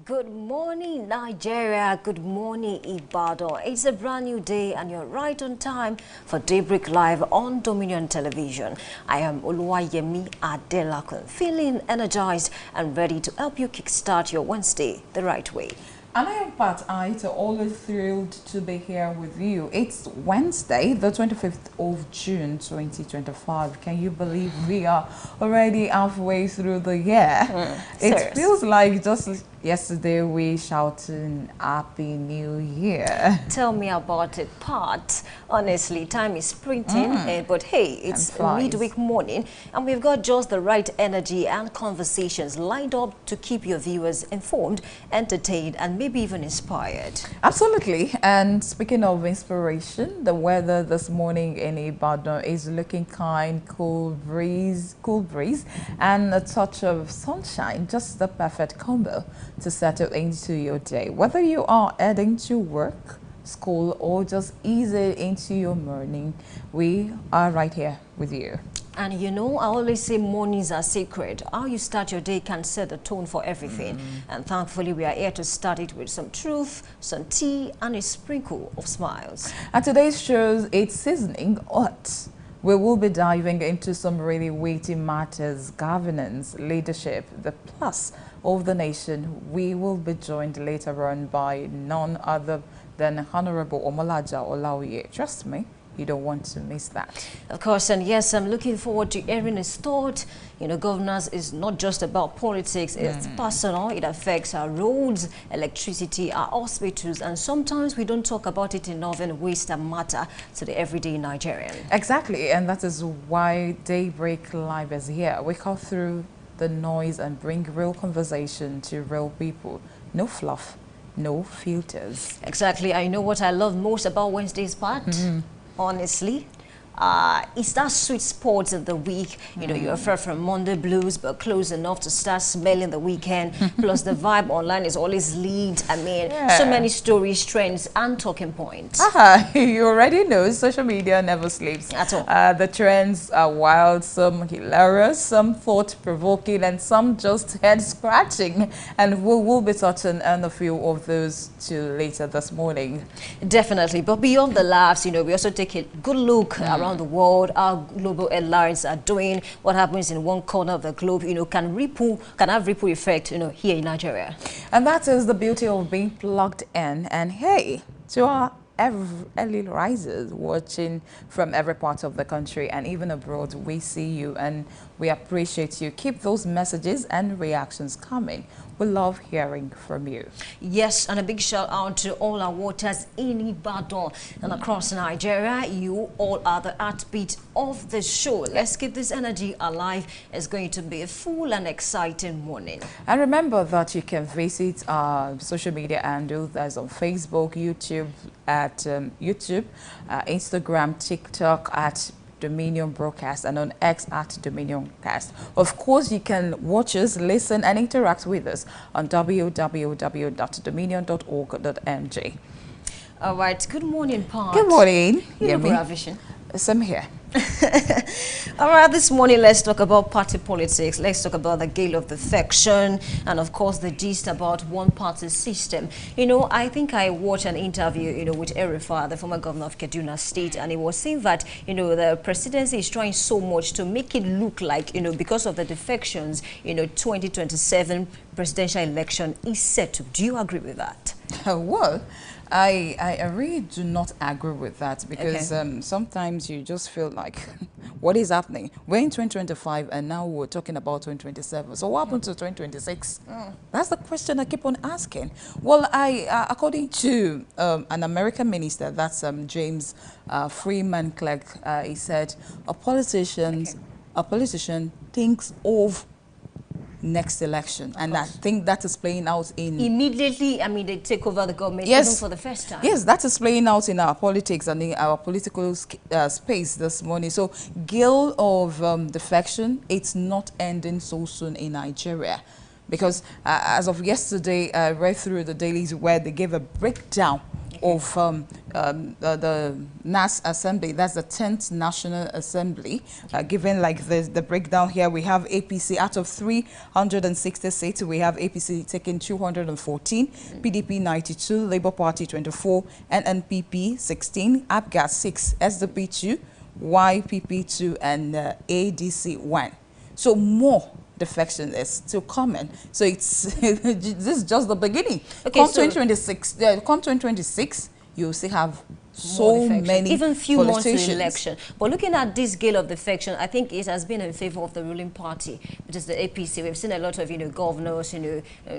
Good morning, Nigeria. Good morning, Ibadan. It's a brand new day and you're right on time for Daybreak Live on Dominion Television. I am Oluwayemi Adelakun, feeling energized and ready to help you kickstart your Wednesday the right way. And I am Pat Aita, always thrilled to be here with you. It's Wednesday, the 25th of June, 2025. Can you believe we are already halfway through the year? It feels like just yesterday we shouted Happy New Year. Tell me about it, Pat. Honestly, time is sprinting, but hey, it's a midweek morning and we've got just the right energy and conversations lined up to keep your viewers informed, entertained, and maybe even inspired. Absolutely. And speaking of inspiration, the weather this morning in Ibadan is looking kind, cool breeze, and a touch of sunshine, just the perfect combo to settle into your day. Whether you are heading to work, school, or just easy into your morning, we are right here with you. And you know, I always say mornings are sacred. How you start your day can set the tone for everything. And thankfully, we are here to start it with some truth, some tea, and a sprinkle of smiles. And today's show, it's seasoning hot. We will be diving into some really weighty matters: governance, leadership, the plus of the nation. We will be joined later on by none other than Honorable Omolaja Olaoye. Trust me, you don't want to miss that. Of course, and yes, I'm looking forward to hearing his thought. You know, governance is not just about politics, it's personal. It affects our roads, electricity, our hospitals, and sometimes we don't talk about it enough in ways that matter to the everyday Nigerian. Exactly, and that is why Daybreak Live is here. We cut through the noise and bring real conversation to real people. No fluff, no filters. Exactly. I know what I love most about Wednesday's part. Honestly, it's that sweet spot of the week. You know, you're far from Monday blues, but close enough to start smelling the weekend. Plus, the vibe online is always lead. I mean, so many stories, trends, and talking points. You already know social media never sleeps. At all. The trends are wild, some hilarious, some thought-provoking, and some just head-scratching. And we will be touching on a few of those too later this morning. Definitely. But beyond the laughs, you know, we also take a good look around the world, how global airlines are doing, what happens in one corner of the globe, you know, can have ripple effect, you know, here in Nigeria. And that is the beauty of being plugged in. And hey, to our early risers watching from every part of the country and even abroad, we see you and we appreciate you. Keep those messages and reactions coming. We love hearing from you. Yes, and a big shout out to all our waters in Ibadan and across Nigeria. You all are the heartbeat of the show. Let's keep this energy alive. It's going to be a full and exciting morning. And remember that you can visit our social media handles as on Facebook, YouTube at Instagram, TikTok at Dominion Broadcast, and on X at Dominion Cast. Of course, you can watch us, listen, and interact with us on www.dominion.org.ng. All right. Good morning, Pat. Good morning. Yemi. Same here. All right, this morning let's talk about party politics. Let's talk about the gale of defection and of course the gist about one-party system. You know, I think I watched an interview, you know, with El-Rufai, the former governor of Kaduna State, and he was saying that, you know, the presidency is trying so much to make it look like, you know, because of the defections, you know, 2027 presidential election is set to. Do you agree with that? Well, I really do not agree with that because sometimes you just feel like, what is happening? We're in 2025 and now we're talking about 2027. So what happened to 2026? That's the question I keep on asking. Well, according to an American minister, that's James Freeman Clark, he said, a politician thinks of next election, and I think that is playing out in immediately. I mean, they take over the government even for the first time. Yes, that is playing out in our politics and in our political space this morning. So, gale of defection, it's not ending so soon in Nigeria, because as of yesterday, I read through the dailies where they gave a breakdown of the NAS Assembly, that's the 10th National Assembly. Given like the breakdown here, we have APC out of 360 seats, we have APC taking 214, PDP 92, Labour Party 24, NNPP 16, APGA 6, SDP 2, YPP 2, and ADC 1. So more defection is still coming. So it's this is just the beginning. Okay, come 2026, you'll still have so many even few months to election. But looking at this scale of defection, I think it has been in favor of the ruling party, which is the APC. We've seen a lot of governors,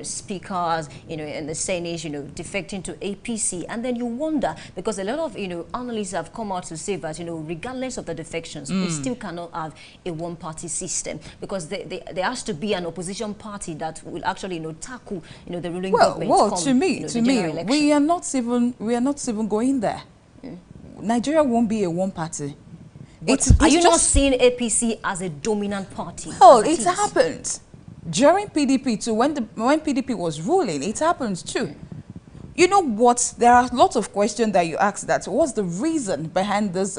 speakers, in the Senate, defecting to APC, and then you wonder, because a lot of analysts have come out to say that regardless of the defections, we still cannot have a one-party system, because there has to be an opposition party that will actually tackle the ruling government. Well, to me, we are not even going there. Nigeria won't be a one-party. Are you not seeing APC as a dominant party? Oh, it happened during PDP too. When PDP was ruling, it happened too. You know what? There are lots of questions that you ask. That what's the reason behind this?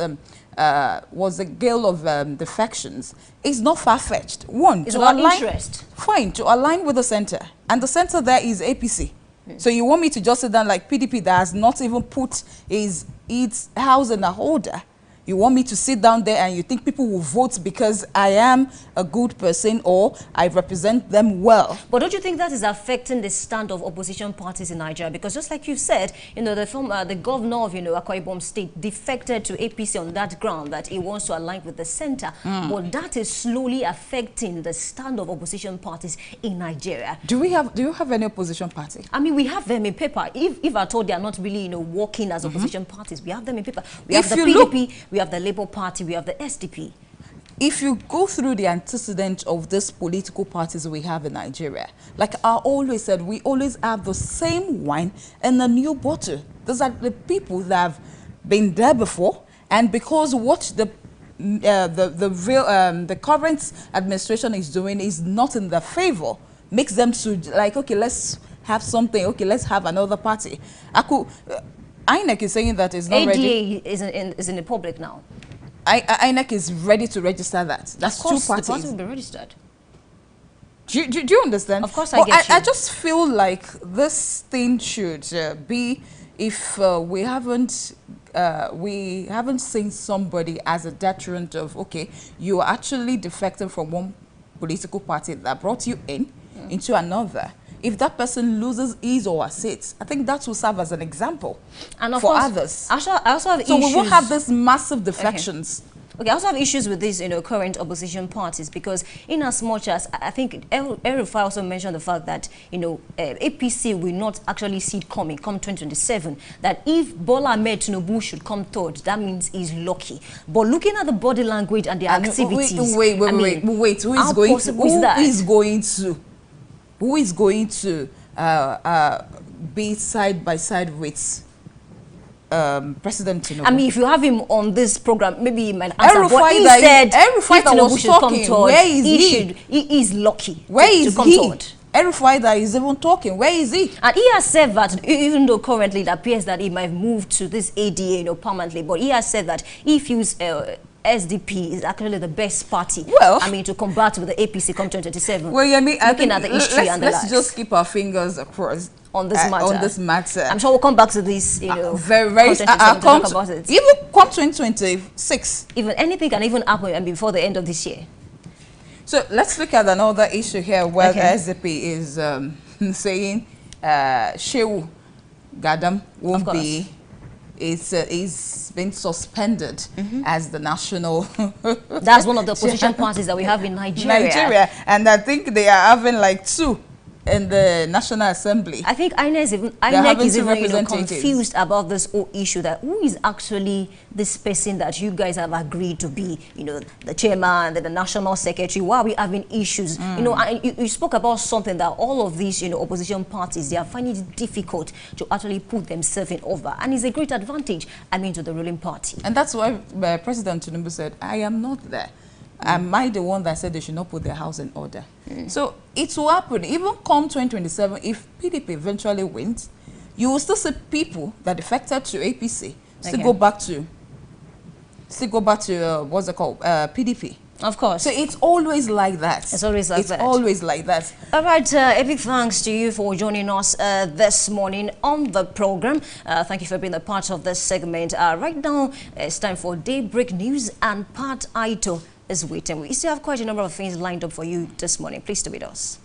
Was the gale of defections? It's not far-fetched. One, it's about interest. Fine, to align with the center, and the center there is APC. So you want me to just sit down like PDP that has not even put its house in a order? You want me to sit down there and you think people will vote because I am a good person or I represent them well? But don't you think that is affecting the stand of opposition parties in Nigeria? Because just like you said, the governor of Akwa Ibom State defected to APC on that ground that he wants to align with the center. But that is slowly affecting the stand of opposition parties in Nigeria. Do you have any opposition party? I mean, we have them in paper. If I told they are not really working as opposition parties, we have them in paper. We have the PDP. We have the Labour Party, we have the SDP. If you go through the antecedent of these political parties we have in Nigeria, like I always said, we always have the same wine in a new bottle. Those are the people that have been there before, and because what the current administration is doing is not in their favor, makes them to like, okay, let's have something. Okay, let's have another party. INEC is saying that it's not ADA ready. is in the public now. INEC is ready to register that. That's two parties. The party will be registered. Do you understand? Of course, I get you. I just feel like this thing should be, if we haven't seen somebody as a deterrent of, okay, you are actually defecting from one political party that brought you into another. If that person loses his or her seats, I think that will serve as an example for others. I also have issues. So we will have these massive defections. Okay, I also have issues with these, current opposition parties, because in as much as I think El-Rufai also mentioned the fact that, APC will not actually see it come 2027, that if Bola Ahmed Tinubu should come third, that means he's lucky. But looking at the body language and the activities, wait, who is going to be side by side with President Tinubu? I mean, if you have him on this program, maybe he might answer. But he said if Tinubu should come third, where is he? He is lucky. Where is he? El-Rufai that is even talking. Where is he? And he has said that, even though currently it appears that he might move to this ADA, permanently, but he has said that if he was SDP is actually the best party. Well, I mean, to combat with the APC come 2027. Well, yeah, looking at the history and the let's just keep our fingers across on this matter. On this matter, I'm sure we'll come back to this. Very. Talk about it. Even come 2026. Even anything can even happen before the end of this year. So let's look at another issue here where the SDP is saying Shehu Gadam won't be. It's been suspended as the national. That's one of the opposition parties that we have in Nigeria. And I think they are having like two in the National Assembly. I think INEC is even confused about this whole issue, that who is actually this person that you guys have agreed to be, the chairman, the national secretary. Why are we having issues? You spoke about something that all of these, opposition parties, they are finding it difficult to actually put themselves in over, and it's a great advantage, to the ruling party. And that's why President Tinubu said, I am not there. Am I the one that said they should not put their house in order? So it will happen. Even come 2027, if PDP eventually wins, you will still see people that defected to APC still Okay. go back to what's it called, PDP. Of course. So it's always like that. It's always like that. It's always like that. All right, a big thanks to you for joining us this morning on the program. Thank you for being a part of this segment. Right now, it's time for Daybreak News, and Pat Aito is waiting. We still have quite a number of things lined up for you this morning. Please stay with us.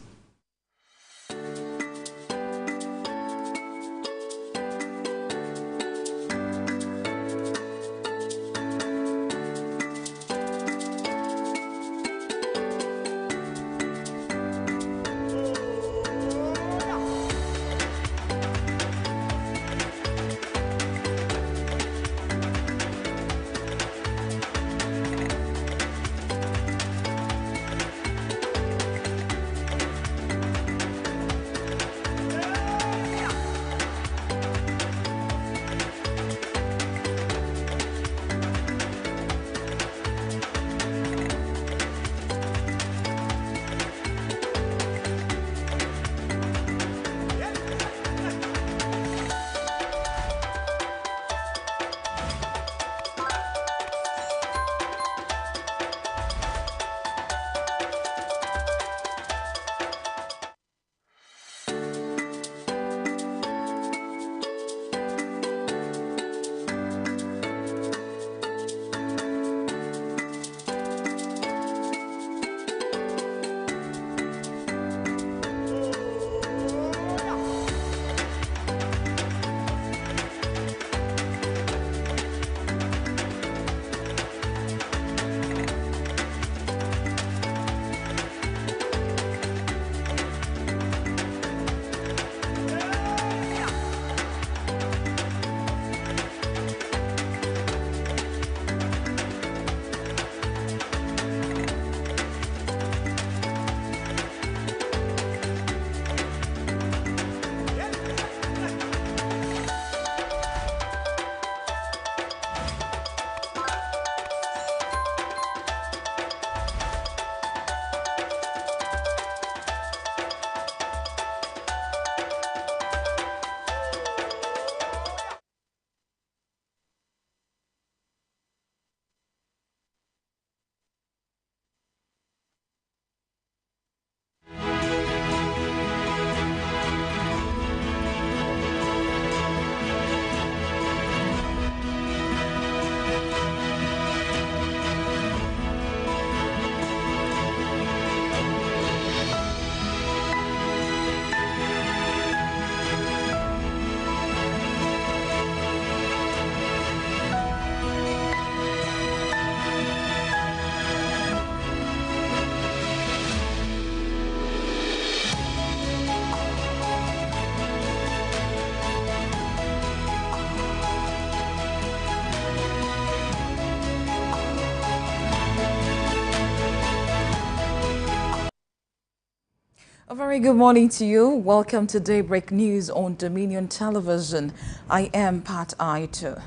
A very good morning to you. Welcome to Daybreak News on Dominion Television. I am Pat Aito.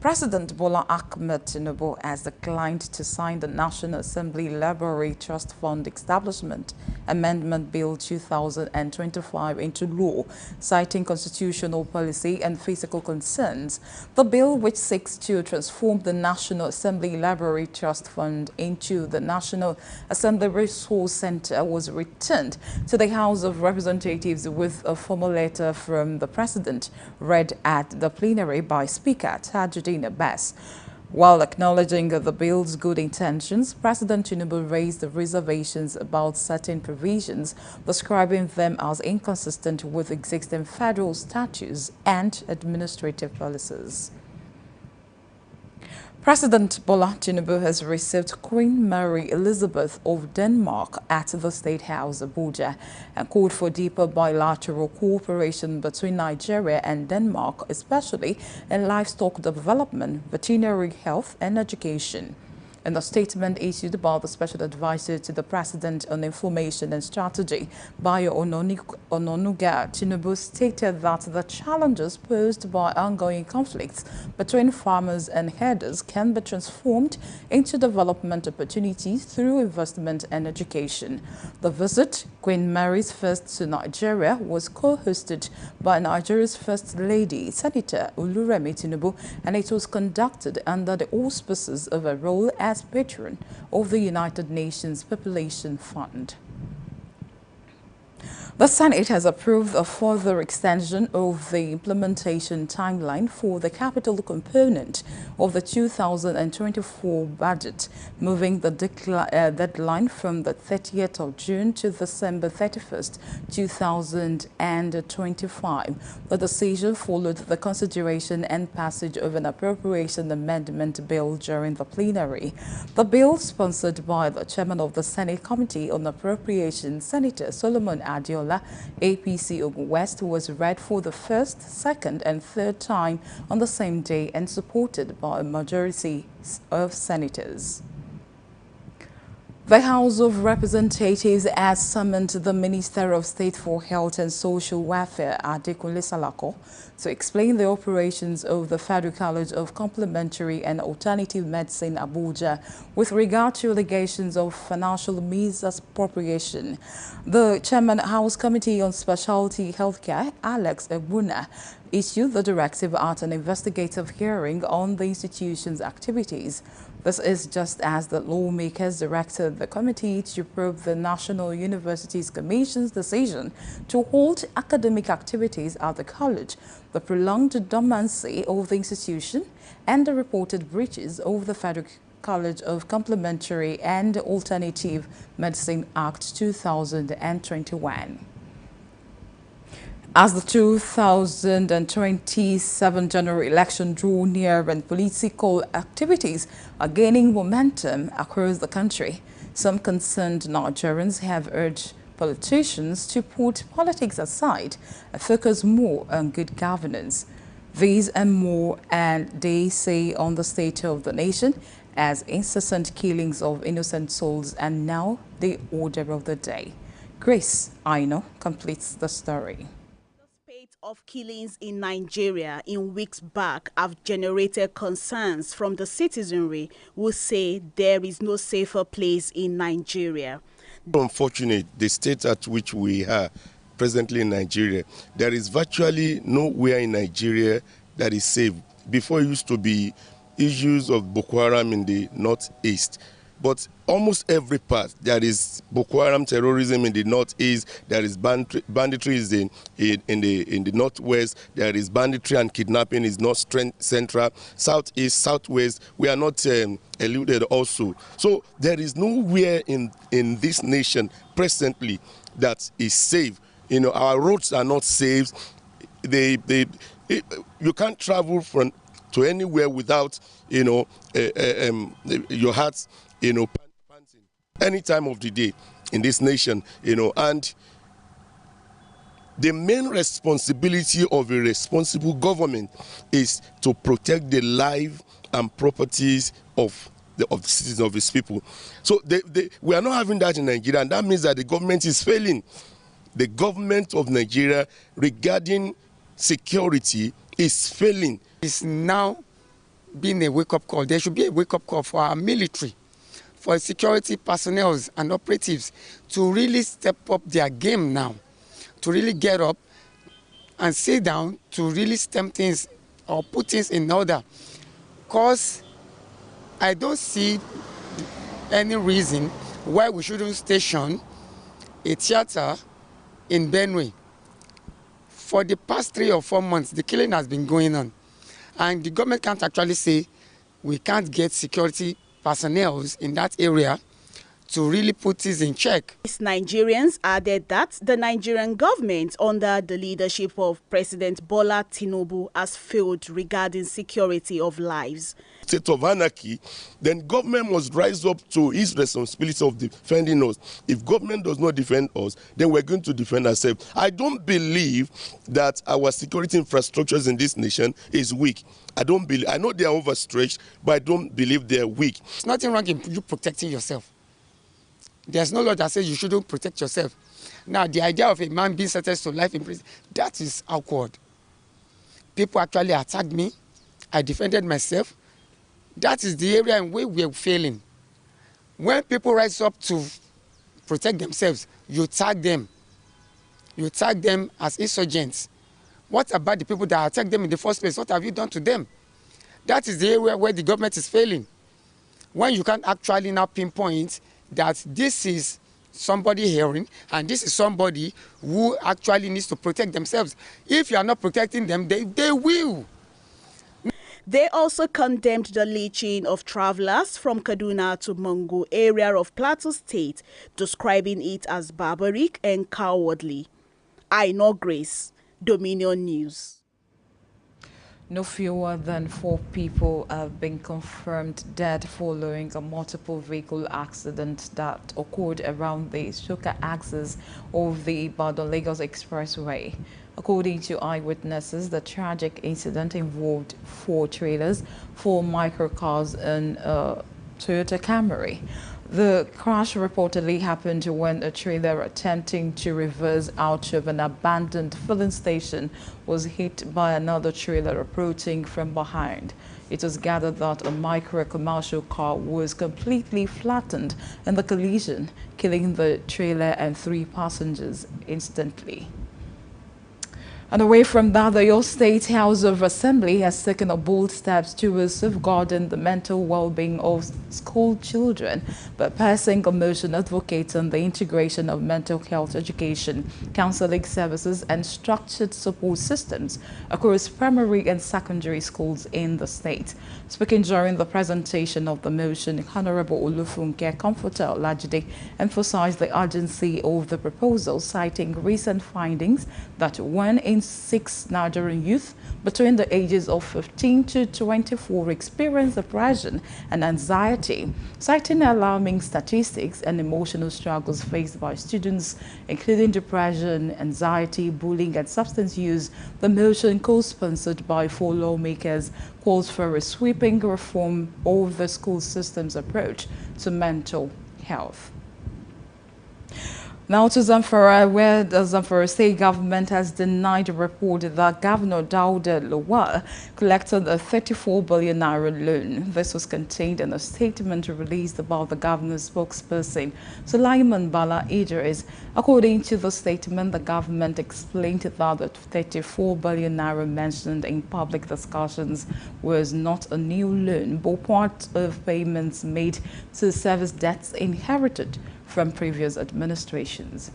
President Bola Ahmed Tinubu has declined to sign the National Assembly Library Trust Fund Establishment Amendment Bill 2025 into law, citing constitutional policy and physical concerns. The bill, which seeks to transform the National Assembly Library Trust Fund into the National Assembly Resource Center, was returned to the House of Representatives with a formal letter from the President, read at the plenary by Speaker Tajuddin Abbas. While acknowledging the bill's good intentions, President Tinubu raised reservations about certain provisions, describing them as inconsistent with existing federal statutes and administrative policies. President Bola Tinubu has received Queen Mary Elizabeth of Denmark at the State House, Abuja, and called for deeper bilateral cooperation between Nigeria and Denmark, especially in livestock development, veterinary health, and education. In a statement issued by the Special Advisor to the President on Information and Strategy, Bayo Ononuga Tinubu stated that the challenges posed by ongoing conflicts between farmers and herders can be transformed into development opportunities through investment and education. The visit, Queen Mary's first to Nigeria, was co-hosted by Nigeria's First Lady, Senator Oluremi Tinubu, and it was conducted under the auspices of her role as patron of the United Nations Population Fund. The Senate has approved a further extension of the implementation timeline for the capital component of the 2024 budget, moving the deadline from the 30th of June to December 31st, 2025. The decision followed the consideration and passage of an appropriation amendment bill during the plenary. The bill, sponsored by the chairman of the Senate Committee on Appropriations, Senator Solomon Adiola, APC Ogun West, was read for the first, second and third time on the same day and supported by a majority of senators. The House of Representatives has summoned the Minister of State for Health and Social Welfare, Adekunle Salako, to explain the operations of the Federal College of Complementary and Alternative Medicine, Abuja, with regard to allegations of financial misappropriation. The Chairman House Committee on Specialty Healthcare, Alex Egbuna, issued the directive at an investigative hearing on the institution's activities. This is just as the lawmakers directed the committee to probe the National Universities Commission's decision to halt academic activities at the college, the prolonged dormancy of the institution, and the reported breaches of the Federal College of Complementary and Alternative Medicine Act 2021. As the 2027 general election draw near and political activities are gaining momentum across the country, some concerned Nigerians have urged politicians to put politics aside and focus more on good governance. These and more, and they say, on the state of the nation as incessant killings of innocent souls and now the order of the day. Grace Aino completes the story. Of killings in Nigeria in weeks back have generated concerns from the citizenry who say there is no safer place in Nigeria. Unfortunate, the state at which we are presently in Nigeria, there is virtually nowhere in Nigeria that is safe. Before, it used to be issues of Boko Haram in the northeast. But almost every part, there is Boko Haram terrorism in the northeast, there is banditry in the northwest, there is banditry and kidnapping is north central, southeast, southwest. We are not eluded also. So there is nowhere in this nation presently that is safe. You know, our roads are not safe. You can't travel to anywhere without, your heart, panting any time of the day in this nation, and the main responsibility of a responsible government is to protect the life and properties of the citizens, of its people. So we are not having that in Nigeria, and that means that the government is failing. The government of Nigeria regarding security is failing. It's now being a wake-up call. There should be a wake-up call for our military, for security personnel and operatives to really step up their game now, to really get up and sit down to really stem things or put things in order. Because I don't see any reason why we shouldn't station a theater in Benue. For the past 3 or 4 months, the killing has been going on. And the government can't actually say we can't get security personnel in that area to really put this in check. Nigerians added that the Nigerian government, under the leadership of President Bola Tinubu, has failed regarding security of lives. state of anarchy, then government must rise up to its responsibility of defending us. If government does not defend us, then we're going to defend ourselves. I don't believe that our security infrastructures in this nation is weak. I know they are overstretched, but I don't believe they're weak. There's nothing wrong in you protecting yourself. There's no law that says you shouldn't protect yourself. Now, the idea of a man being sentenced to life in prison, that is awkward. People actually attacked me. I defended myself. That is the area in which we are failing. When people rise up to protect themselves, you tag them. You tag them as insurgents. What about the people that attacked them in the first place? What have you done to them? That is the area where the government is failing. When you can actually now pinpoint that this is somebody hearing and this is somebody who actually needs to protect themselves. If you are not protecting them, they will. They also condemned the leeching of travelers from Kaduna to Mangu area of Plateau State, describing it as barbaric and cowardly. Aino Grace, Dominion News. No fewer than 4 people have been confirmed dead following a multiple vehicle accident that occurred around the Soka axis of the Ibadan-Lagos Expressway. According to eyewitnesses, the tragic incident involved 4 trailers, 4 microcars, and a Toyota Camry. The crash reportedly happened when a trailer attempting to reverse out of an abandoned filling station was hit by another trailer approaching from behind. It was gathered that a micro-commercial car was completely flattened in the collision, killing the trailer and 3 passengers instantly. And away from that, the Oyo State House of Assembly has taken a bold steps towards safeguarding the mental well-being of school children by passing a motion advocating the integration of mental health education, counseling services, and structured support systems across primary and secondary schools in the state. Speaking during the presentation of the motion, Honorable Olufunke Comforter Olajide emphasized the urgency of the proposal, citing recent findings that 1 in 6 Nigerian youth between the ages of 15 to 24 experience depression and anxiety, citing alarming statistics and emotional struggles faced by students, including depression, anxiety, bullying, and substance use. The motion, co-sponsored by 4 lawmakers, calls for a sweeping reform of the school system's approach to mental health. Now to Zamfara, where the Zamfara state government has denied a report that Governor Dauda Lawal collected a 34 billion naira loan. This was contained in a statement released by the governor's spokesperson, Sulaiman Bala Idris. According to the statement, the government explained that the 34 billion naira mentioned in public discussions was not a new loan, but part of payments made to service debts inherited from previous administrations.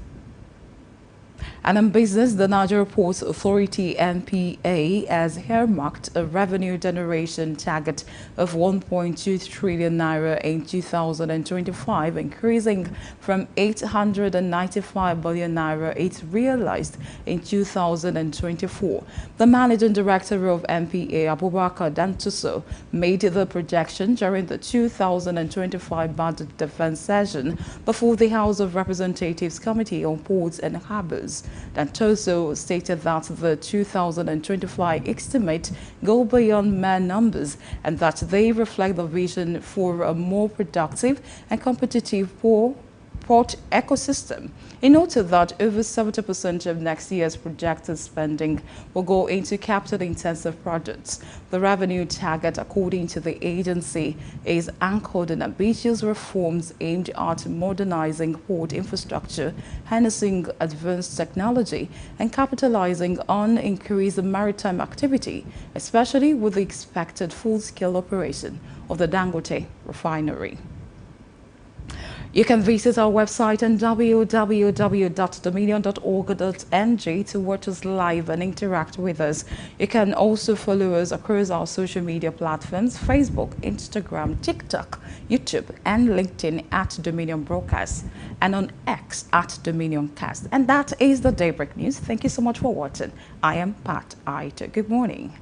And in business, the Nigeria Ports Authority (NPA) has earmarked a revenue generation target of 1.2 trillion naira in 2025, increasing from 895 billion naira it realized in 2024. The managing director of NPA, Abubakar Dantuso, made the projection during the 2025 budget defense session before the House of Representatives Committee on Ports and Harbors. Dantoso stated that the 2025 estimate go beyond mere numbers and that they reflect the vision for a more productive and competitive port ecosystem. He noted that over 70% of next year's projected spending will go into capital-intensive projects. The revenue target, according to the agency, is anchored in ambitious reforms aimed at modernizing port infrastructure, harnessing advanced technology, and capitalizing on increased maritime activity, especially with the expected full-scale operation of the Dangote refinery. You can visit our website on www.dominion.org.ng to watch us live and interact with us. You can also follow us across our social media platforms: Facebook, Instagram, TikTok, YouTube, and LinkedIn at Dominion Broadcast, and on X at Dominion Cast. And that is the Daybreak News. Thank you so much for watching. I am Pat Aita. Good morning.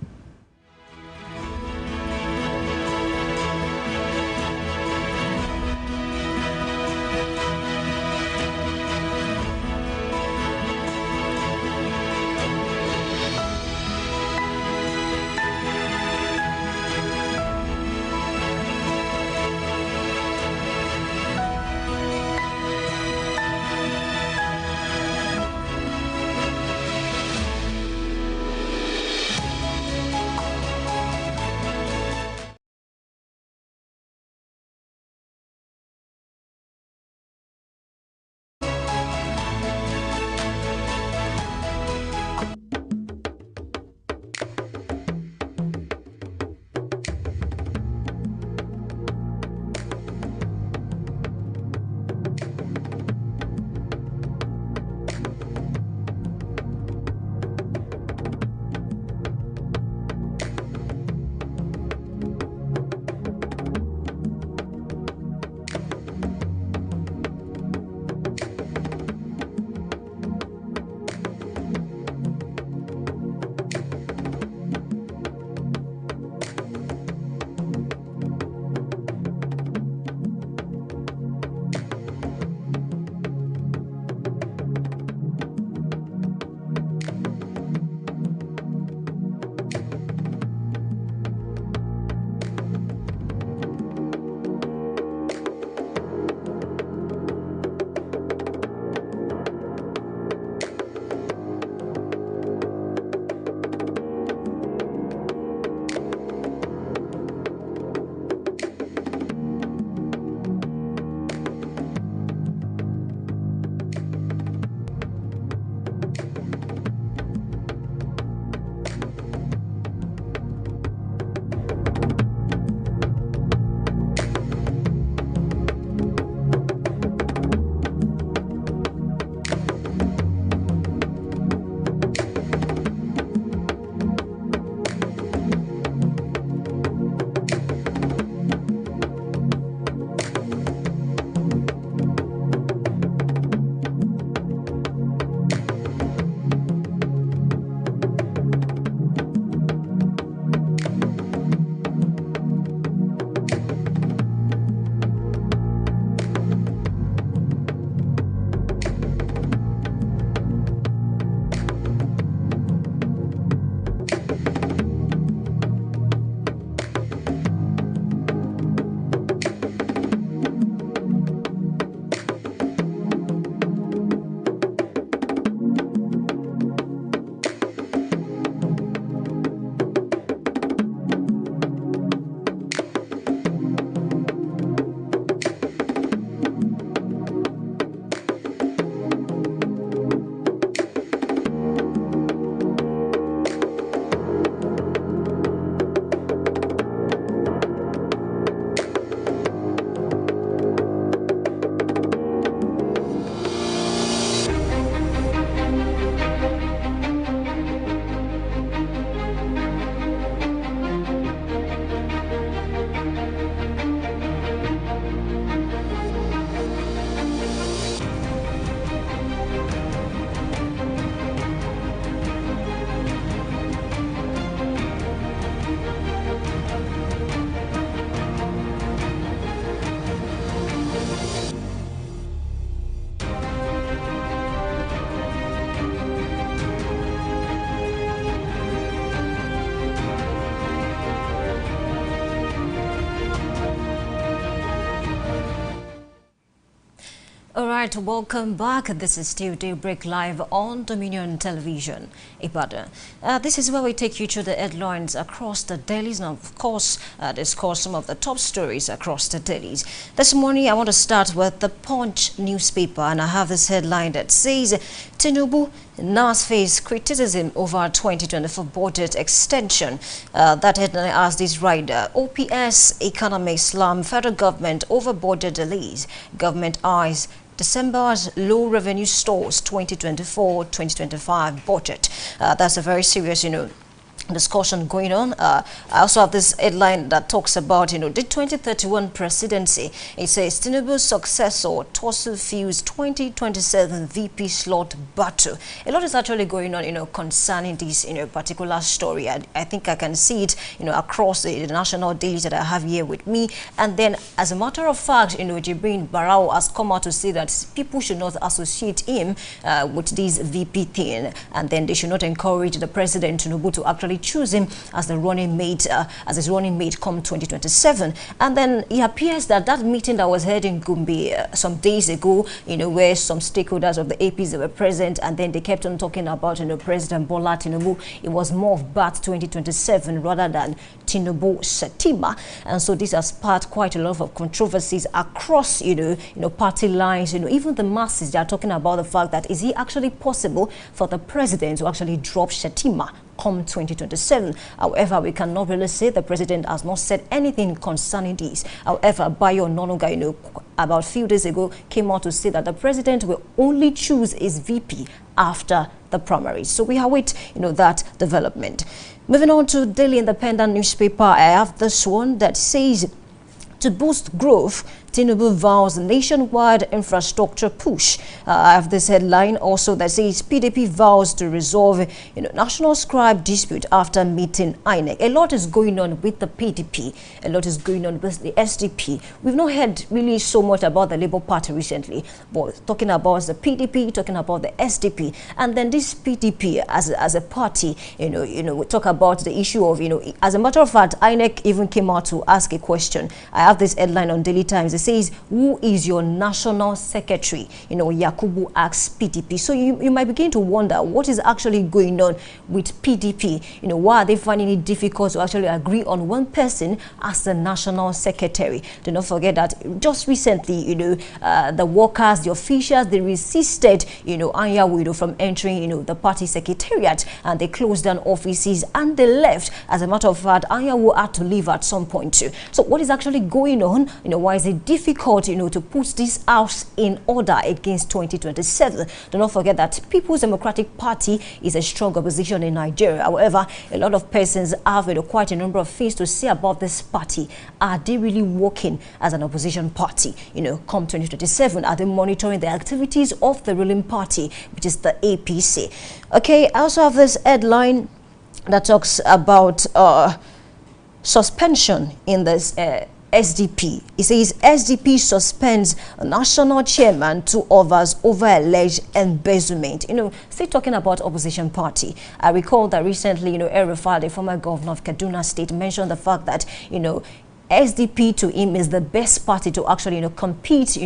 right, welcome back. This is still Daybreak Live on Dominion Television, Ibadan. This is where we take you to the headlines across the dailies and, of course, discuss some of the top stories across the dailies. This morning, I want to start with the Punch newspaper, and I have this headline that says, Tinubu now face criticism over 2024 budget extension. That headline asks this rider, OPS economic slum, federal government over budget delays, government eyes December's low revenue stores 2024-2025 budget. That's a very serious, discussion going on. I also have this headline that talks about, the 2031 presidency. It says Tinubu's successor tussle fuels 2027 VP slot battle. A lot is actually going on, concerning this, particular story. I think I can see it, across the national dailies that I have here with me. And then, as a matter of fact, Jibrin Barao has come out to say that people should not associate him with this VP thing, and then they should not encourage the president Tinubu to actually choose him as the running mate, his running mate come 2027. And then it appears that meeting that was held in Gombe some days ago, where some stakeholders of the APs were present, and then they kept on talking about, President Bola Tinubu. It was more of BAT 2027 rather than Tinubu Shettima. And so this has sparked quite a lot of controversies across, party lines. Even the masses, they are talking about the fact that is it actually possible for the president to actually drop Shettima come 2027. However, we cannot really say the president has not said anything concerning this. However, Bayo Ononuga, about a few days ago, came out to say that the president will only choose his VP after the primaries. So we await, that development. Moving on to Daily Independent newspaper, I have this one that says, to boost growth, Tinubu vows nationwide infrastructure push. I have this headline also that says PDP vows to resolve national scribe dispute after meeting INEC. A lot is going on with the PDP. A lot is going on with the SDP. We've not heard really so much about the Labour Party recently, but talking about the PDP, talking about the SDP, and then this PDP as a party, we talk about the issue of, as a matter of fact, INEC even came out to ask a question. I have this headline on Daily Times. It says, who is your national secretary? Yakubu asks PDP. So you might begin to wonder what is actually going on with PDP. Why are they finding it difficult to actually agree on one person as the national secretary? Do not forget that just recently, the workers, the officials, they resisted, Anyanwu, from entering, the party secretariat, and they closed down offices and they left. As a matter of fact, Anyanwu had to leave at some point too. So what is actually going on? Why is it difficult, to put this house in order against 2027? Do not forget that People's Democratic Party is a strong opposition in Nigeria. However, a lot of persons have quite a number of things to say about this party. Are they really working as an opposition party? Come 2027, are they monitoring the activities of the ruling party, which is the APC? Okay, I also have this headline that talks about suspension in this SDP. It says SDP suspends national chairman, 2 others over alleged embezzlement. Still talking about opposition party. I recall that recently, El-Rufai, the former governor of Kaduna State, mentioned the fact that, SDP to him is the best party to actually, compete,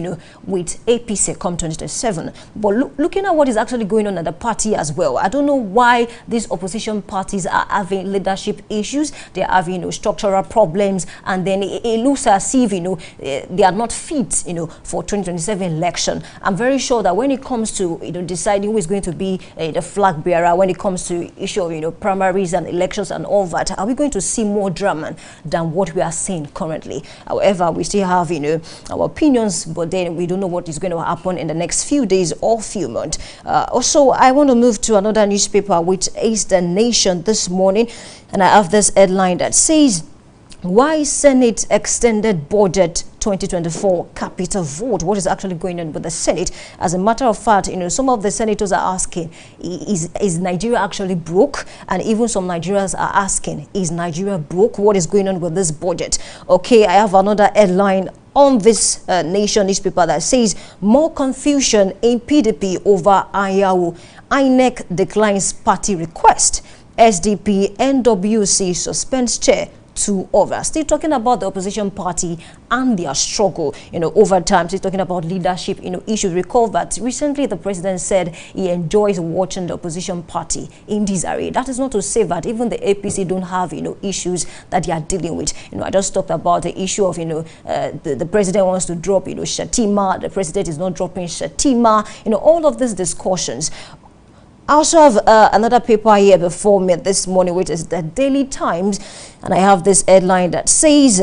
with APC come 2027. But looking at what is actually going on at the party as well, I don't know why these opposition parties are having leadership issues. They are having, structural problems, and then it looks as if, they are not fit, for 2027 election. I'm very sure that when it comes to, deciding who is going to be the flag bearer, when it comes to issue of, primaries and elections and all that, are we going to see more drama than what we are seeing currently? However, we still have, our opinions, but then we don't know what is going to happen in the next few days or few months. Also, I want to move to another newspaper, which is The Nation this morning, and I have this headline that says, why Senate extended budget 2024 capital vote? What is actually going on with the Senate? As a matter of fact, some of the senators are asking, is Nigeria actually broke? And even some Nigerians are asking, is Nigeria broke? What is going on with this budget? Okay, I have another headline on this Nation newspaper that says, more confusion in PDP over Anyanwu. INEC declines party request. SDP NWC suspends chair two others. Still talking about the opposition party and their struggle, over time. Still talking about leadership, issues. Recall that recently the president said he enjoys watching the opposition party in disarray. That is not to say that even the APC don't have, issues that they are dealing with. I just talked about the issue of, the president wants to drop, Shatima. The president is not dropping Shatima. All of these discussions. I also have another paper here before me this morning, which is the Daily Times, and I have this headline that says,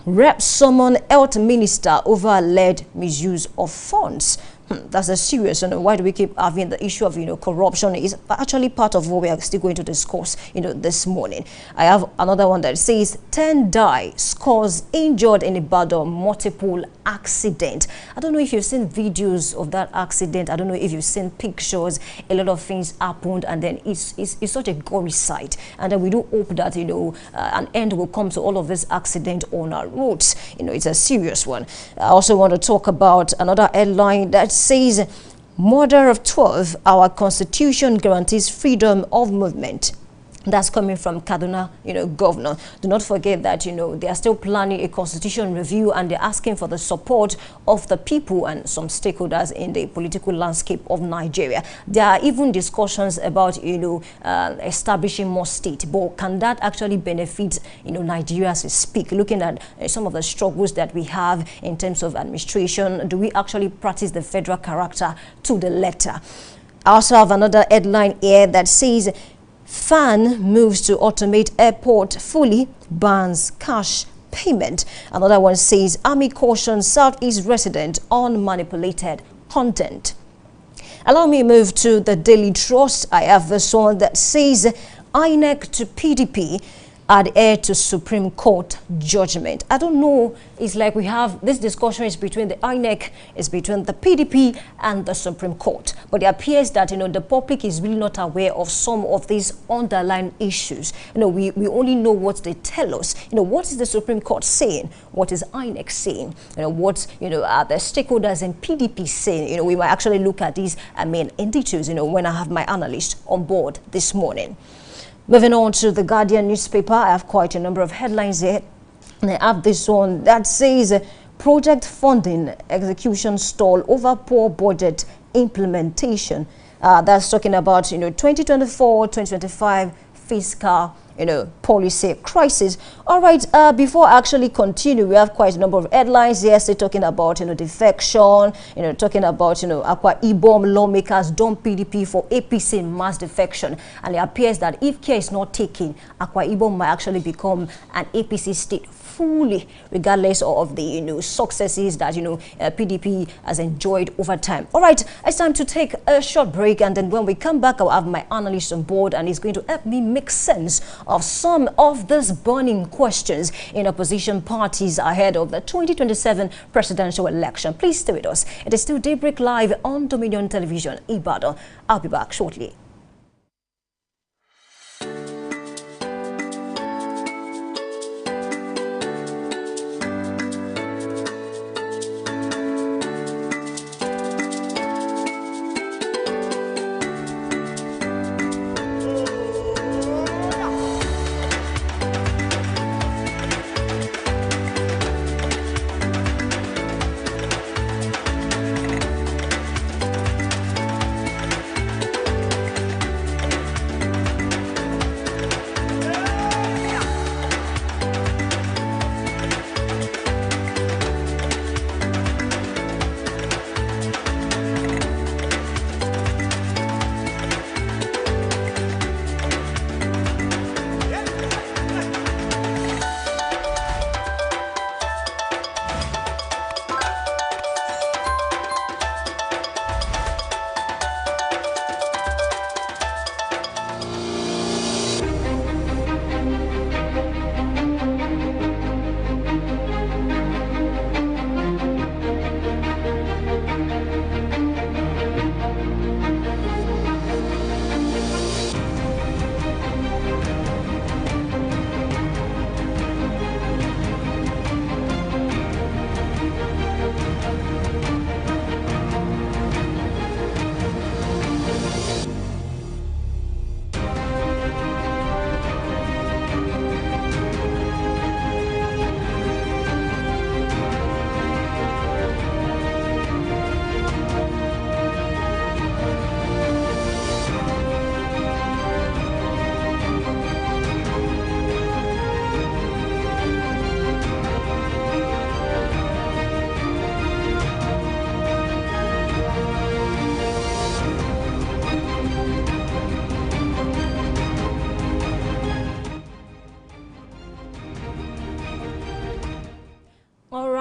Rep summon health minister over alleged misuse of funds. That's a serious, why do we keep having the issue of, corruption? Is actually part of what we are still going to discuss, this morning. I have another one that says 10 die, scores injured in Ibadan, multiple accident. I don't know if you've seen videos of that accident. I don't know if you've seen pictures. A lot of things happened, and then it's such a gory sight. And then we do hope that, an end will come to all of this accident on our roads. It's a serious one. I also want to talk about another headline that says, murder of 12, our constitution guarantees freedom of movement. That's coming from Kaduna, governor. Do not forget that, they are still planning a constitution review, and they're asking for the support of the people and some stakeholders in the political landscape of Nigeria. There are even discussions about, establishing more states. But can that actually benefit, Nigeria as we speak? Looking at some of the struggles that we have in terms of administration, do we actually practice the federal character to the letter? I also have another headline here that says, FAN moves to automate airport fully, bans cash payment. Another one says, Army cautions Southeast resident on manipulated content. Allow me to move to the Daily Trust. I have this one that says, INEC to PDP adhere to Supreme Court judgment. I don't know, it's like we have this discussion is between the INEC, is between the PDP and the Supreme Court. But it appears that, the public is really not aware of some of these underlying issues. We only know what they tell us. What is the Supreme Court saying? What is INEC saying? What, are the stakeholders in PDP saying? We might actually look at these, in details, when I have my analyst on board this morning. Moving on to the Guardian newspaper, I have quite a number of headlines here. And I have this one that says, project funding execution stall over poor budget implementation. That's talking about, 2024-2025 fiscal policy crisis. All right, before I actually continue, we have quite a number of headlines here, say talking about, defection, talking about, Akwa Ibom lawmakers dump PDP for APC mass defection. And it appears that if care is not taken, Akwa Ibom might actually become an APC state fully, regardless of the, successes that, PDP has enjoyed over time. All right, it's time to take a short break. And then when we come back, I'll have my analyst on board, and he's going to help me make sense of some of these burning questions in opposition parties ahead of the 2027 presidential election. Please stay with us. It is still Daybreak Live on Dominion Television, Ibadan. I'll be back shortly.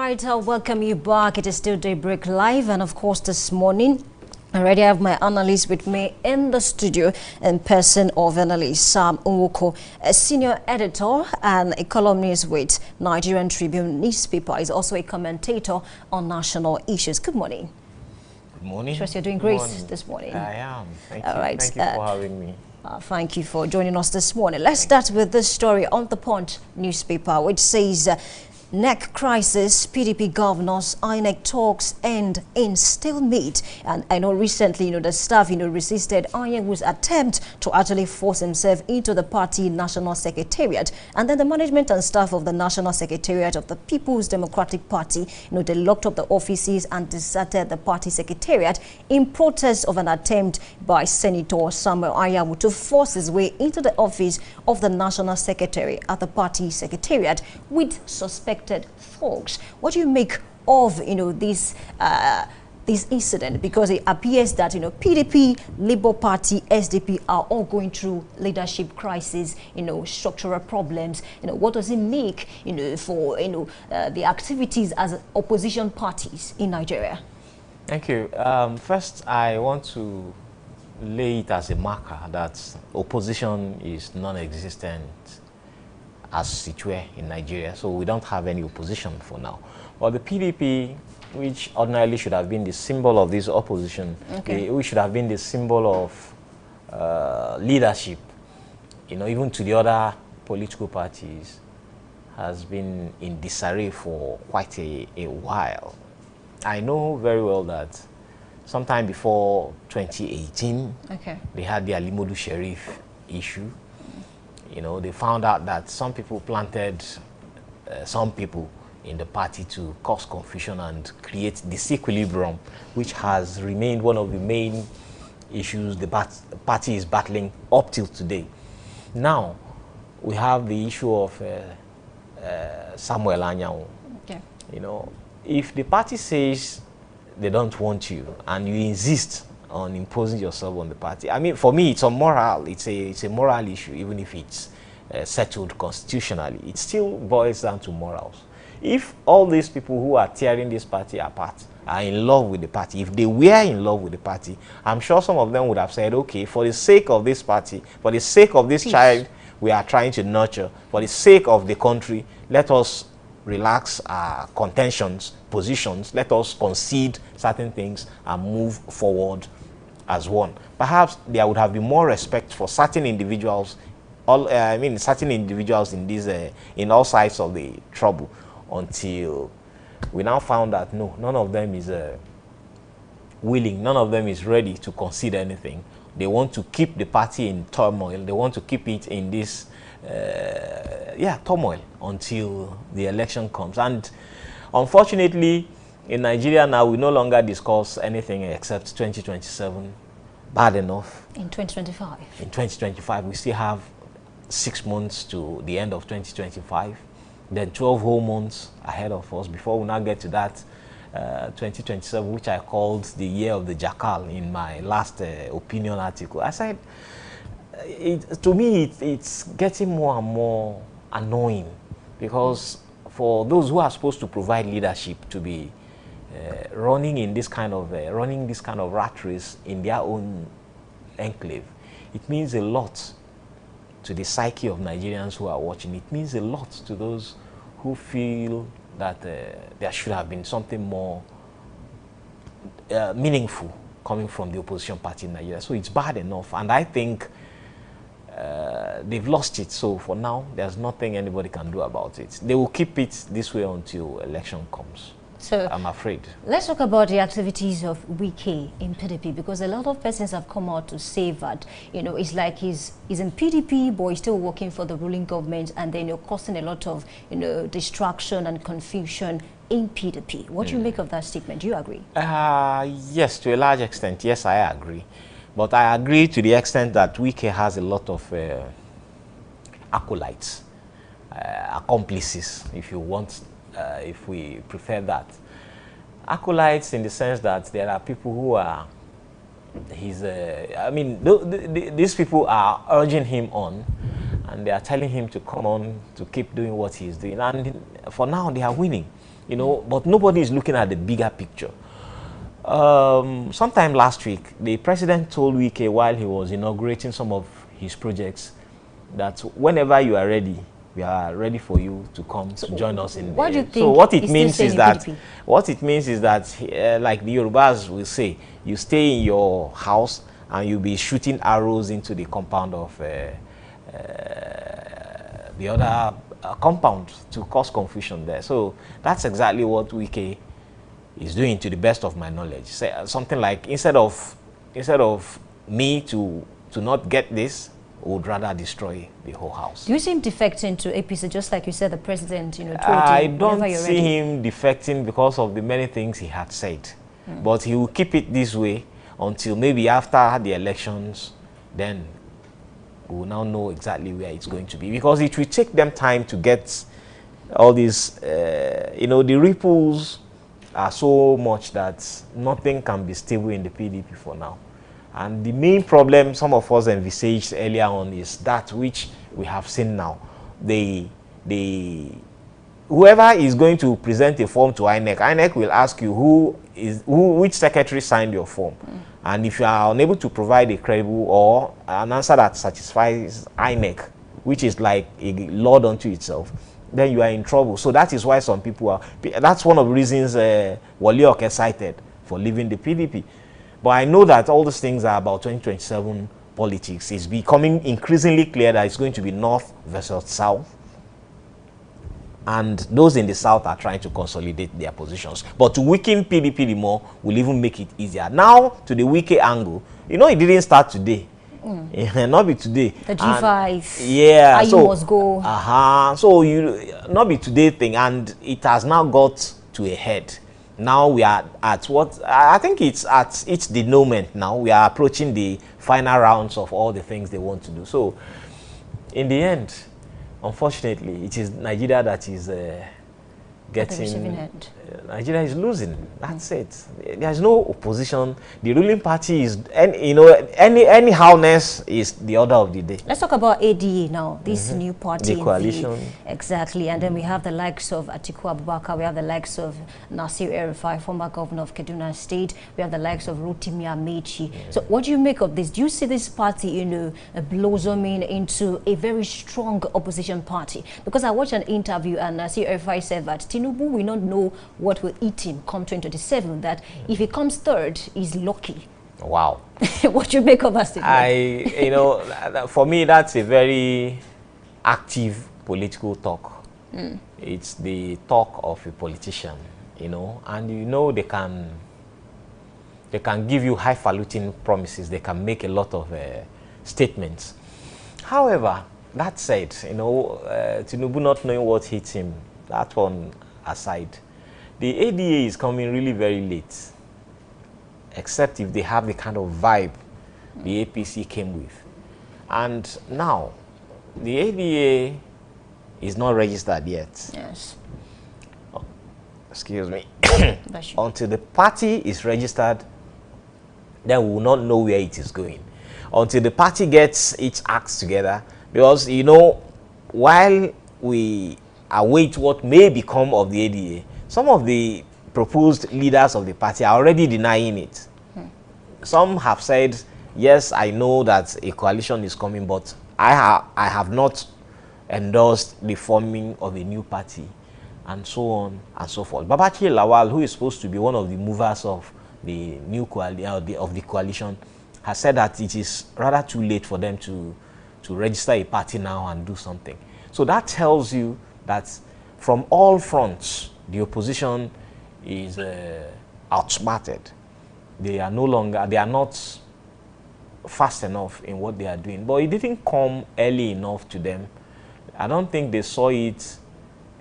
right, I'll welcome you back. It is still Daybreak Live, and of course this morning I already have my analyst with me in the studio in person of analyst Sam Nwoko, a senior editor and a columnist with Nigerian Tribune newspaper. He's also a commentator on national issues. Good morning. Good morning. Trust you're doing great this morning. I am. Thank All you. right. Thank you for having me. Thank you for joining us this morning. Let's start with this story on the Punch newspaper, which says NEC crisis, PDP governors, INEC talks end in stalemate. And I know recently, the staff, resisted Anyanwu's attempt to actually force himself into the party national secretariat. And then the management and staff of the national secretariat of the People's Democratic Party, they locked up the offices and deserted the party secretariat in protest of an attempt by Senator Samuel Anyanwu to force his way into the office of the national secretary at the party secretariat with suspected folks. What do you make of this incident? Because it appears that PDP, Labour Party, SDP are all going through leadership crisis, structural problems. What does it make for the activities as opposition parties in Nigeria? Thank you. First, I want to lay it as a marker that opposition is non-existent as situated in Nigeria, so we don't have any opposition for now. But the PDP, which ordinarily should have been the symbol of this opposition, which should have been the symbol of leadership, even to the other political parties, has been in disarray for quite a while. I know very well that sometime before 2018, they had the Alimodu Sheriff issue. They found out that some people planted some people in the party to cause confusion and create disequilibrium, which has remained one of the main issues the party is battling up till today. Now, we have the issue of Samuel Anyanwu. If the party says they don't want you and you insist on imposing yourself on the party, I mean, for me, it's a moral. It's a moral issue, even if it's settled constitutionally. It still boils down to morals. If all these people who are tearing this party apart are in love with the party, if they were in love with the party, I'm sure some of them would have said, okay, for the sake of this party, for the sake of this child we are trying to nurture, for the sake of the country, let us relax our contentions, positions, let us concede certain things and move forward as one. Perhaps there would have been more respect for certain individuals, certain individuals in these, in all sides of the trouble, until we now found that no, none of them is willing, none of them is ready to concede anything. They want to keep the party in turmoil. They want to keep it in this, turmoil until the election comes. And unfortunately, in Nigeria now, we no longer discuss anything except 2027. Bad enough. In 2025. In 2025, we still have 6 months to the end of 2025. Then 12 whole months ahead of us before we now get to that 2027, which I called the year of the jackal in my last opinion article. I said, to me, it's getting more and more annoying, because for those who are supposed to provide leadership to be running this kind of rat race in their own enclave, it means a lot to the psyche of Nigerians who are watching. It means a lot to those who feel that there should have been something more meaningful coming from the opposition party in Nigeria. So it's bad enough, and I think they've lost it. So for now, there's nothing anybody can do about it. They will keep it this way until election comes. So I'm afraid. Let's talk about the activities of Wike in PDP, because a lot of persons have come out to say that, it's like he's in PDP, but he's still working for the ruling government, and then causing a lot of, distraction and confusion in PDP. What do you make of that statement? Do you agree? Yes, to a large extent, yes, I agree. But I agree to the extent that Wike has a lot of acolytes, accomplices, if you want. If we prefer that. Acolytes in the sense that there are people who are these people are urging him on, and they are telling him to come on, to keep doing what he's doing. And for now, they are winning. you know, but nobody is looking at the bigger picture. Sometime last week, the president told Wike while he was inaugurating some of his projects that whenever you are ready, we are ready for you to come to join us in. What do you think? So what it means is that like the Yorubas will say, you stay in your house and you'll be shooting arrows into the compound of the other compound to cause confusion there. So that's exactly what Wike is doing, to the best of my knowledge. Say something like, instead of me to not get this, would rather destroy the whole house. Do you see him defecting to APC, just like you said the president, told I you? don't see him defecting because of the many things he had said. But he will keep it this way until maybe after the elections, then we will now know exactly where it's going to be. Because it will take them time to get all these, the ripples are so much that nothing can be stable in the PDP for now. And the main problem some of us envisaged earlier on is that which we have seen now. Whoever is going to present a form to INEC will ask you which secretary signed your form. And if you are unable to provide a credible or an answer that satisfies INEC, which is like a law unto itself, then you are in trouble. So that is why some people are, that's one of the reasons Wole Oke cited for leaving the PDP. But I know that all these things are about 2027 politics. It's becoming increasingly clear that it's going to be North versus South. And those in the South are trying to consolidate their positions. But to weaken PDP the more will even make it easier. Now, to the Wike angle, it didn't start today. Not be today. The G5. Yeah. So, must go. So, not be today thing. And it has now got to a head. Now we are at what I think it's at its denouement now. We are approaching the final rounds of all the things they want to do. So, in the end, unfortunately, it is Nigeria that is getting. Nigeria is losing. That's it. There is no opposition. The ruling party is, anyhowness is the order of the day. Let's talk about ADA now. This new party, the coalition, exactly. And then we have the likes of Atiku Abubakar. We have the likes of Nasir El-Rufai, former governor of Kaduna State. We have the likes of Rotimi Amechi. So, what do you make of this? Do you see this party, blossoming into a very strong opposition party? Because I watched an interview and Nasir El-Rufai said that Tinubu will not know what will eat him come 2027, that if he comes third, he's lucky. Wow. What do you make of that statement? For me, that's a very active political talk. It's the talk of a politician, and they can give you highfalutin promises. They can make a lot of statements. However, that said, Tinubu not knowing what hits him, that one aside, the ADA is coming really very late, except if they have the kind of vibe the APC came with. And now, the ADA is not registered yet. Yes. Oh, excuse me. Until the party is registered, then we will not know where it is going. Until the party gets its acts together, because, while we await what may become of the ADA, some of the proposed leaders of the party are already denying it. Some have said, yes, I know that a coalition is coming, but I have not endorsed the forming of a new party, and so on and so forth. Babachir Lawal, who is supposed to be one of the movers of the new coalition, has said that it is rather too late for them to register a party now and do something. So that tells you that from all fronts, the opposition is outsmarted. They are not fast enough in what they are doing. But it didn't come early enough to them. I don't think they saw it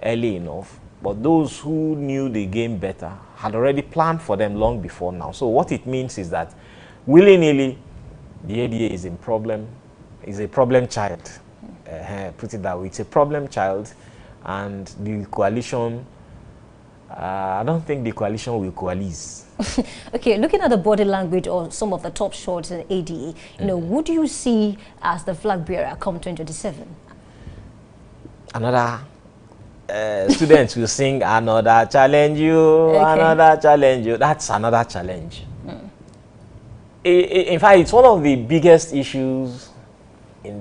early enough. But those who knew the game better had already planned for them long before now. So what it means is that willy-nilly, the ADA is a problem child. Put it that way. It's a problem child. And the coalition, I don't think the coalition will coalesce. Okay, looking at the body language of some of the top shots in ADA, who do you see as the flag bearer come 2027? Another students will sing another challenge you, another challenge you. That's another challenge. In fact, it's one of the biggest issues in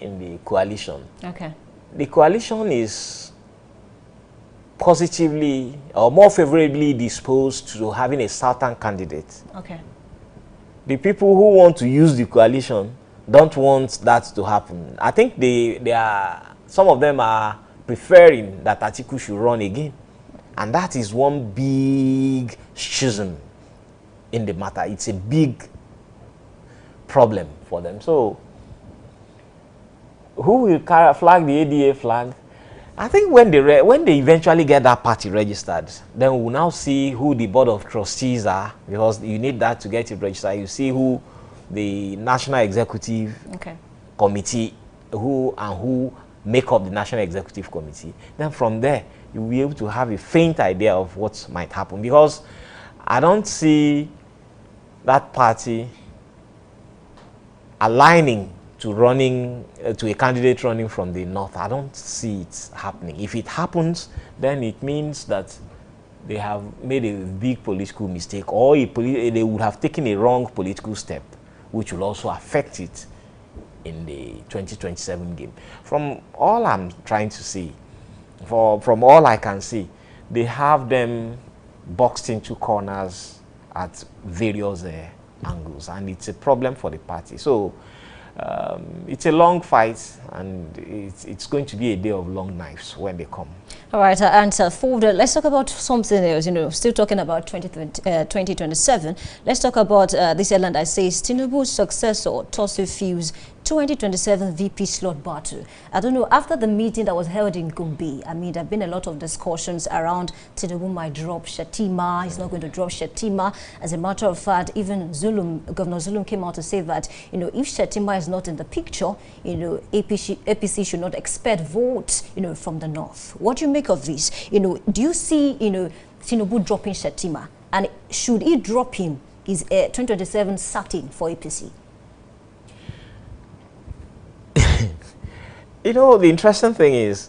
the coalition. Okay. The coalition is positively or more favorably disposed to having a southern candidate. Okay. The people who want to use the coalition don't want that to happen. I think some of them are preferring that Atiku should run again. And that is one big schism in the matter. It's a big problem for them. So, who will flag the ADA flag? I think when they eventually get that party registered, then we'll now see who the board of trustees are, because you need that to get it registered. You see who the National Executive Committee, who make up the National Executive Committee. Then from there, you'll be able to have a faint idea of what might happen, because I don't see that party aligning to running to a candidate running from the north. I don't see it happening. If it happens, then it means that they have made a big political mistake, or they would have taken a wrong political step, which will also affect it in the 2027 game. From all I'm trying to see, from all I can see, they have them boxed into corners at various angles, and it's a problem for the party. So it's a long fight, and it's going to be a day of long knives when they come. All right, answer forward. Let's talk about something else. Still talking about 2027. Let's talk about this element that says Tinubu's successor, Tosin Fuse, 2027 VP slot battle. I don't know, after the meeting that was held in Gombe, I mean, there have been a lot of discussions around Tinubu might drop Shettima. He's not going to drop Shettima. As a matter of fact, even Governor Zulum came out to say that, if Shettima is not in the picture, APC should not expect votes, from the north. What do you make of this? Do you see, Tinubu dropping Shettima? And should he drop him, is 2027 certain for APC? The interesting thing is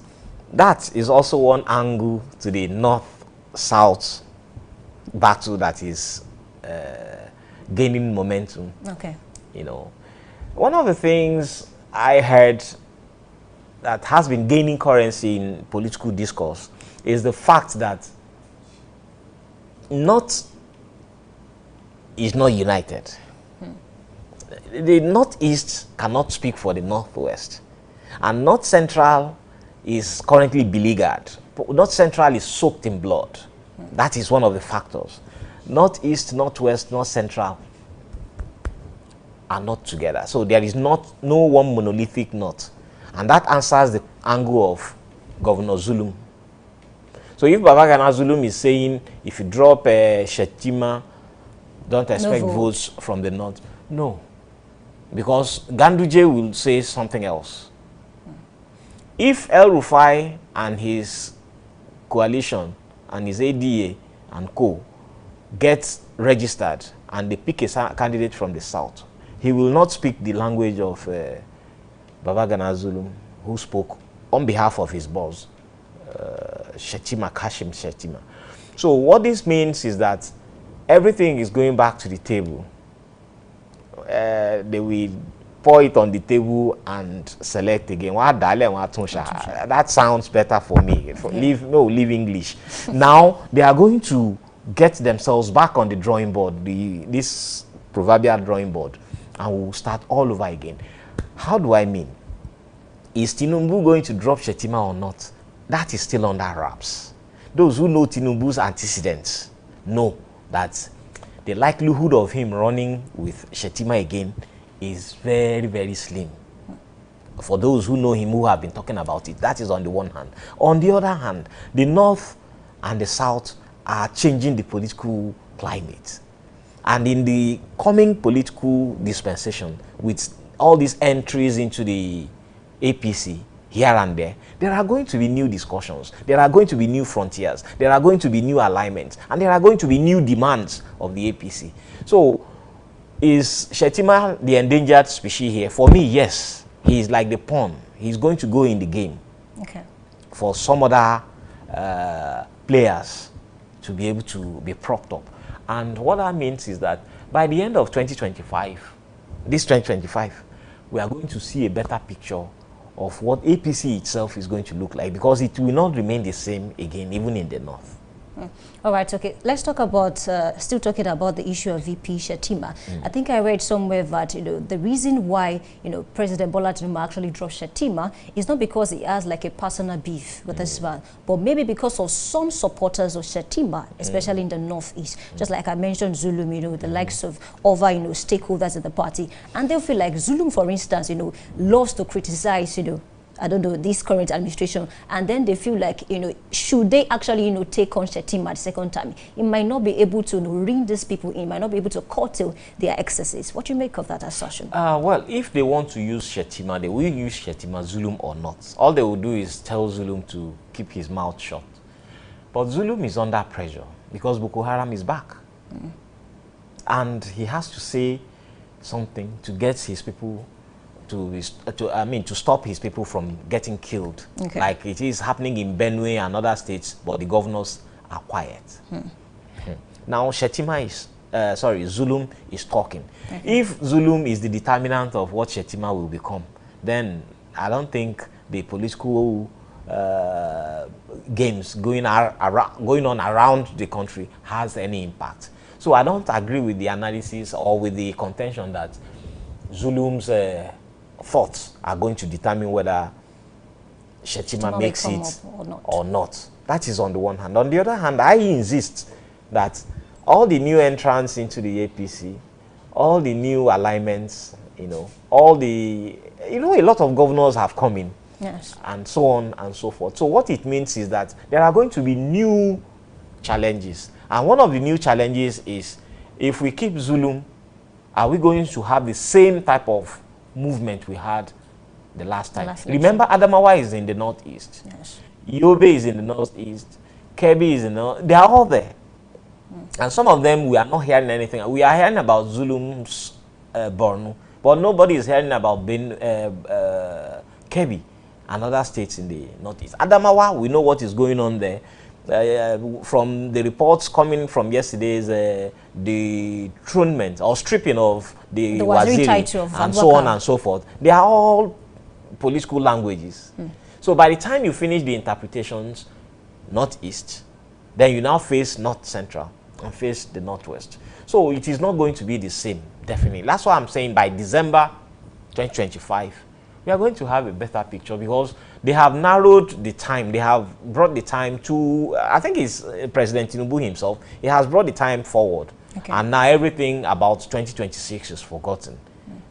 that is also one angle to the north-south battle that is gaining momentum. Okay. One of the things I heard that has been gaining currency in political discourse is the fact that North is not united. The Northeast cannot speak for the Northwest. And North Central is currently beleaguered. North Central is soaked in blood. That is one of the factors. Northeast, Northwest, North Central are not together. So there is no one monolithic North. And that answers the angle of Governor Zulum. So if Babagana Zulum is saying, if you drop Shettima, don't expect votes from the North. No. Because Ganduje will say something else. If El Rufai and his coalition and his ADA and co get registered and they pick a candidate from the south, he will not speak the language of Babagana Zulum, who spoke on behalf of his boss, Shettima, Kashim Shettima. So what this means is that everything is going back to the table. They will pour it on the table and select again. That sounds better for me. Leave English. Now they are going to get themselves back on the drawing board, this proverbial drawing board, and we'll start all over again. How do I mean? Is Tinubu going to drop Shettima or not? That is still under wraps. Those who know Tinubu's antecedents know that the likelihood of him running with Shettima again is very, very slim. For those who know him, who have been talking about it, that is on the one hand. On the other hand, the North and the South are changing the political climate. And in the coming political dispensation, with all these entries into the APC here and there are going to be new discussions. There are going to be new frontiers. There are going to be new alignments. And there are going to be new demands of the APC. So, is Shettima the endangered species here? For me, yes. He is like the pawn. He's going to go in the game. Okay. for some other players to be able to be propped up. And what that means is that by the end of 2025, this 2025, we are going to see a better picture of what APC itself is going to look like, because it will not remain the same again, even in the north. All right, okay. Let's talk about, still talking about the issue of VP Shettima. I think I read somewhere that, the reason why, President Bola Tinubu actually dropped Shettima is not because he has like a personal beef with this man, but maybe because of some supporters of Shettima, especially in the northeast. Just like I mentioned Zulum, the likes of other, stakeholders in the party. And they'll feel like Zulum, for instance, loves to criticize, I don't know, this current administration, and then they feel like, should they actually, take on Shettima the second time, it might not be able to ring these people in, might not be able to curtail their excesses. What do you make of that assertion? Well, if they want to use Shettima, they will use Shettima, Zulum or not. All they will do is tell Zulum to keep his mouth shut. But Zulum is under pressure because Boko Haram is back. And he has to say something to get his people to stop his people from getting killed, like it is happening in Benue and other states, but the governors are quiet. Now Shettima is, Zulum is talking. If Zulum is the determinant of what Shettima will become, then I don't think the political games going on around the country has any impact. So I don't agree with the analysis or with the contention that Zulum's thoughts are going to determine whether Shettima makes it or not. That is on the one hand. On the other hand, I insist that all the new entrants into the APC, all the new alignments, all the, a lot of governors have come in, and so on and so forth. So what it means is that there are going to be new challenges. And one of the new challenges is, if we keep Zulum, are we going to have the same type of movement we had the last time? Remember, Adamawa is in the northeast. Yobe is in the northeast. Kebbi is in the north. They are all there. And some of them, we are not hearing anything. We are hearing about Zulum's Borno, but nobody is hearing about Kebbi and other states in the northeast. Adamawa, we know what is going on there. From the reports coming from yesterday's dethronement or stripping of the Waziri and so on and so forth, they are all political languages. So by the time you finish the interpretations, northeast, then you now face north central and face the northwest. So it is not going to be the same, definitely. That's why I'm saying by December 2025, we are going to have a better picture, because they have narrowed the time. They have brought the time to, I think it's President Tinubu himself, he has brought the time forward. And now everything about 2026 is forgotten.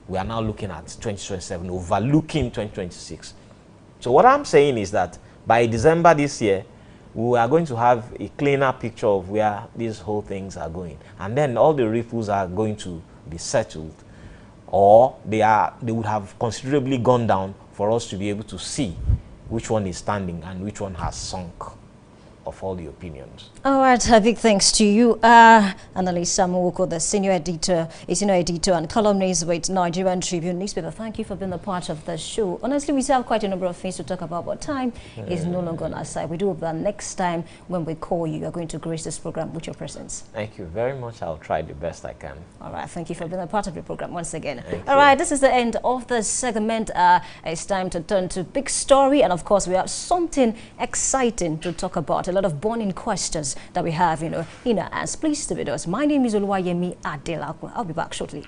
We are now looking at 2027, overlooking 2026. So what I'm saying is that by December this year, we are going to have a cleaner picture of where these whole things are going. And then all the ripples are going to be settled, or they would have considerably gone down for us to be able to see which one is standing and which one has sunk of all the opinions. All right, a big thanks to you, Analyst Sam Nwoko, the senior editor and columnist with Nigerian Tribune newspaper. Thank you for being a part of the show. Honestly, we still have quite a number of things to talk about, but time is no longer on our side. We do hope that next time when we call you, you're going to grace this program with your presence. Thank you very much. I'll try the best I can. All right, thank you for being a part of the program once again. All right, this is the end of the segment. It's time to turn to big story, and of course, we have something exciting to talk about. A lot of burning questions that we have, in our hands. Please stay with us. My name is Oluwayemi Adelakun. I'll be back shortly.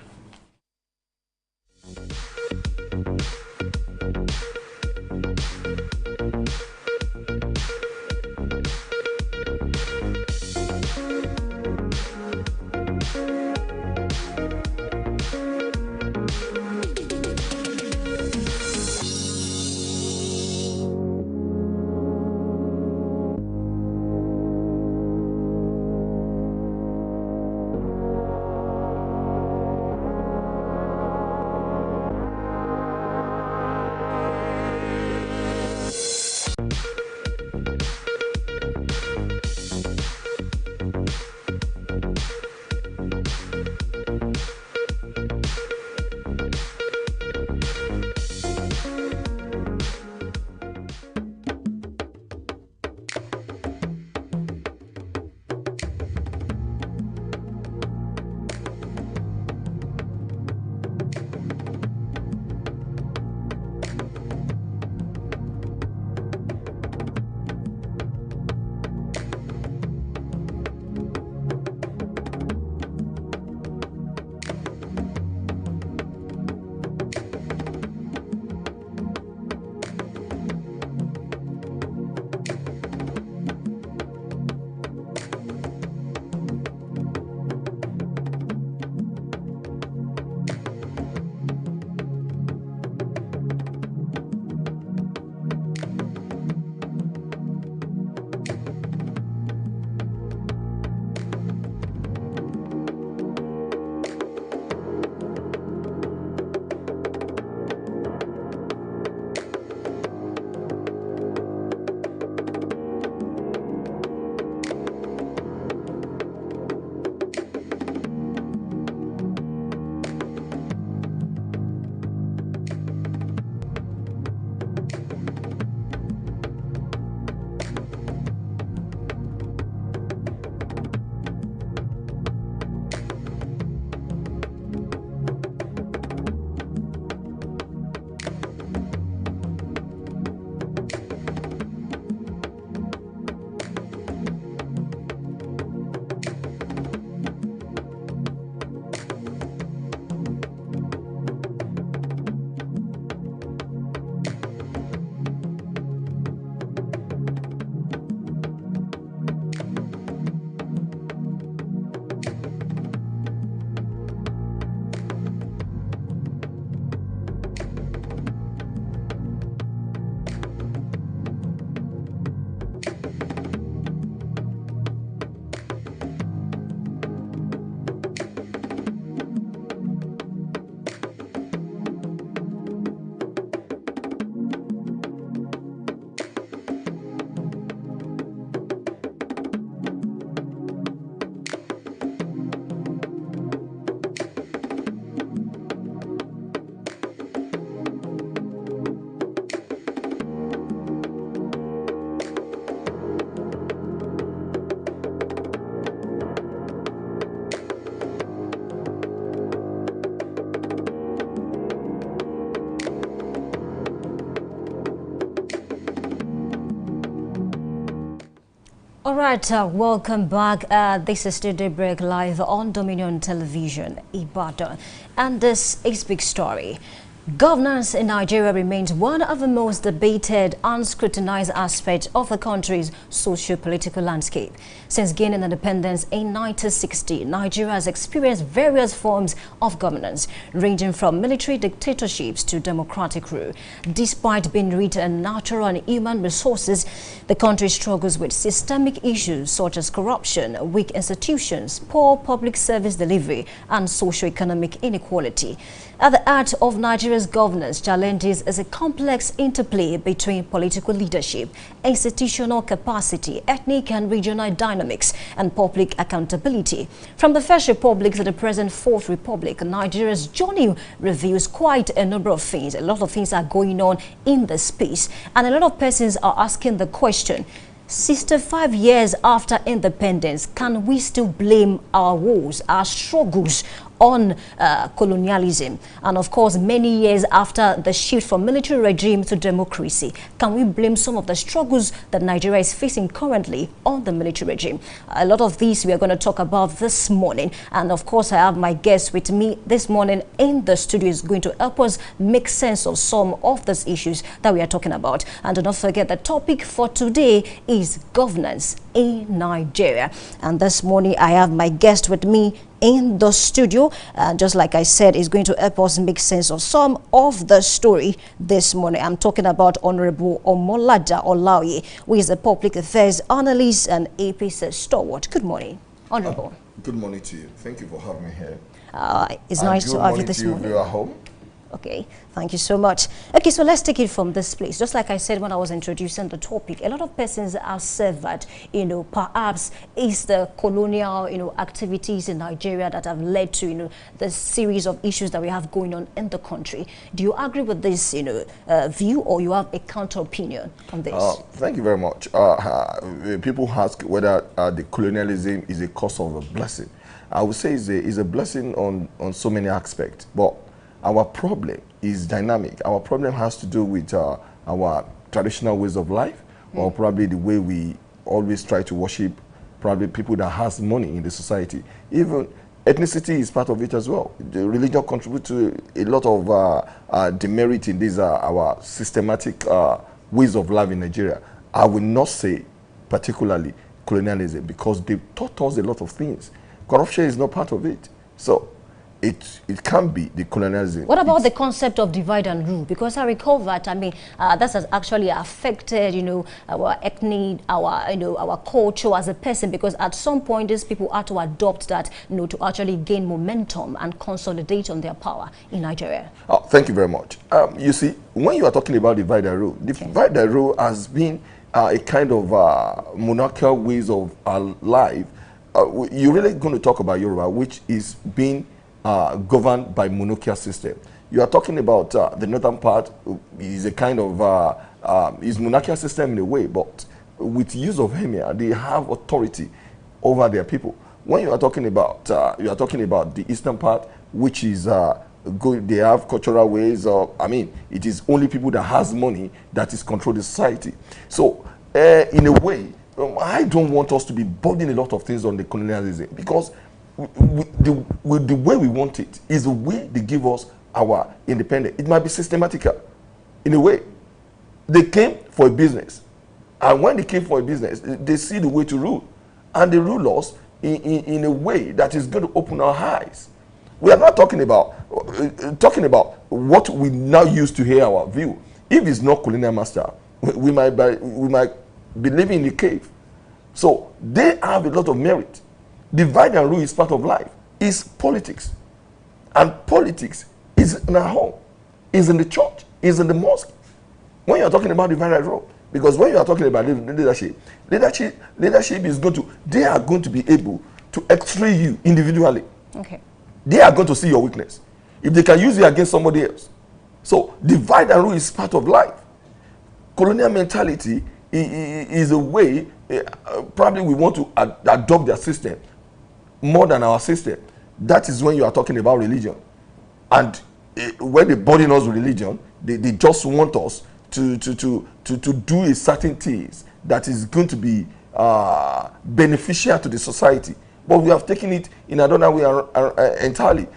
All right, welcome back. This is the Daybreak Live on Dominion Television, Ibadan. And this is Big Story. Governance in Nigeria remains one of the most debated and scrutinized aspects of the country's socio-political landscape. Since gaining independence in 1960, Nigeria has experienced various forms of governance, ranging from military dictatorships to democratic rule. Despite being rich in natural and human resources, the country struggles with systemic issues such as corruption, weak institutions, poor public service delivery, and socio-economic inequality. At the heart of Nigeria's governance challenges is a complex interplay between political leadership, institutional capacity, ethnic and regional dynamics, and public accountability. From the First Republic to the present Fourth Republic, Nigeria's journey reveals quite a number of things. A lot of things are going on in the space, and a lot of persons are asking the question, 65 years after independence, can we still blame our woes, our struggles on colonialism? And of course, many years after the shift from military regime to democracy, can we blame some of the struggles that Nigeria is facing currently on the military regime? A lot of these we are going to talk about this morning. And of course, I have my guest with me this morning in the studio is going to help us make sense of some of these issues that we are talking about. And do not forget, the topic for today is governance in Nigeria. And this morning, I have my guest with me in the studio, and just like I said, is going to help us make sense of some of the story this morning. I'm talking about Honorable Omolada Olaoye, who is a public affairs analyst and APC stalwart. Good morning, Honorable. Good morning to you. Thank you for having me here. It's nice to have you this morning. Good morning to you at home. Okay, thank you so much. Okay, so let's take it from this place. Just like I said when I was introducing the topic, a lot of persons have said that, perhaps it's the colonial, activities in Nigeria that have led to, the series of issues that we have going on in the country. Do you agree with this, view, or you have a counter opinion on this? Thank you very much. People ask whether the colonialism is a cause of a blessing. I would say it's a blessing on so many aspects, but our problem is dynamic. Our problem has to do with our traditional ways of life, or probably the way we always try to worship probably people that has money in the society. Even ethnicity is part of it as well. The religion contributes to a lot of demerit in these our systematic ways of life in Nigeria. I will not say particularly colonialism, because they taught us a lot of things. Corruption is not part of it. So it can be the colonialism. What about the concept of divide and rule? Because I recall that, that has actually affected, our ethnic, our culture as a person, because at some point these people had to adopt that, to actually gain momentum and consolidate on their power in Nigeria. Oh, thank you very much. You see, when you are talking about divide and rule, divide and rule has been a kind of monarchical ways of life. You're really going to talk about Yoruba, which is being governed by monarchical system. You are talking about the northern part is a kind of is monarchical system in a way, but with use of emir, they have authority over their people. When you are talking about the eastern part, which is good, they have cultural ways of, it is only people that has money that is control the society. So in a way, I don't want us to be burdening a lot of things on the colonialism, because the way we want it is the way they give us our independence. It might be systematical. In a way, they came for a business. And when they came for a business, they see the way to rule. And they rule us in a way that is going to open our eyes. We are not talking about what we now use to hear our view. If it's not colonial master, we might be living in a cave. So they have a lot of merit. Divide and rule is part of life. It's politics. And politics is in our home, is in the church, is in the mosque. When you're talking about divide and rule, because when you are talking about leadership is they are going to be able to x-ray you individually. Okay. They are going to see your weakness. If they can use you against somebody else. So divide and rule is part of life. Colonial mentality is a way, probably we want to adopt their system more than our system. That is when you are talking about religion. And when they burden us with religion, they just want us to do a certain things that is going to be beneficial to the society. But we have taken it in another way entirely.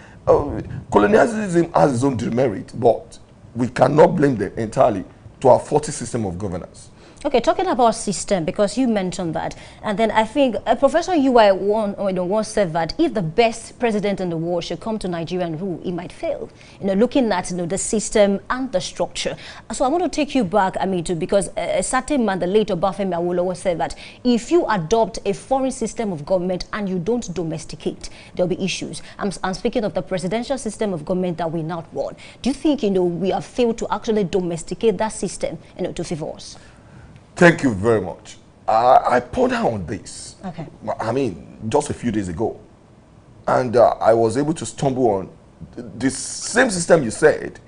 Colonialism has its own demerit, but we cannot blame them entirely to our faulty system of governance. Okay, talking about system, because you mentioned that, and then I think Professor UI once said that if the best president in the world should come to Nigeria and rule, he might fail. Looking at the system and the structure. So I want to take you back, Amitu, because a certain man, the late Obafemi Awolowo, said that if you adopt a foreign system of government and you don't domesticate, there'll be issues. I'm speaking of the presidential system of government that we now run. Do you think we have failed to actually domesticate that system to favor us? Thank you very much. I ponder on this. Okay. I mean, just a few days ago. And I was able to stumble on this same system you said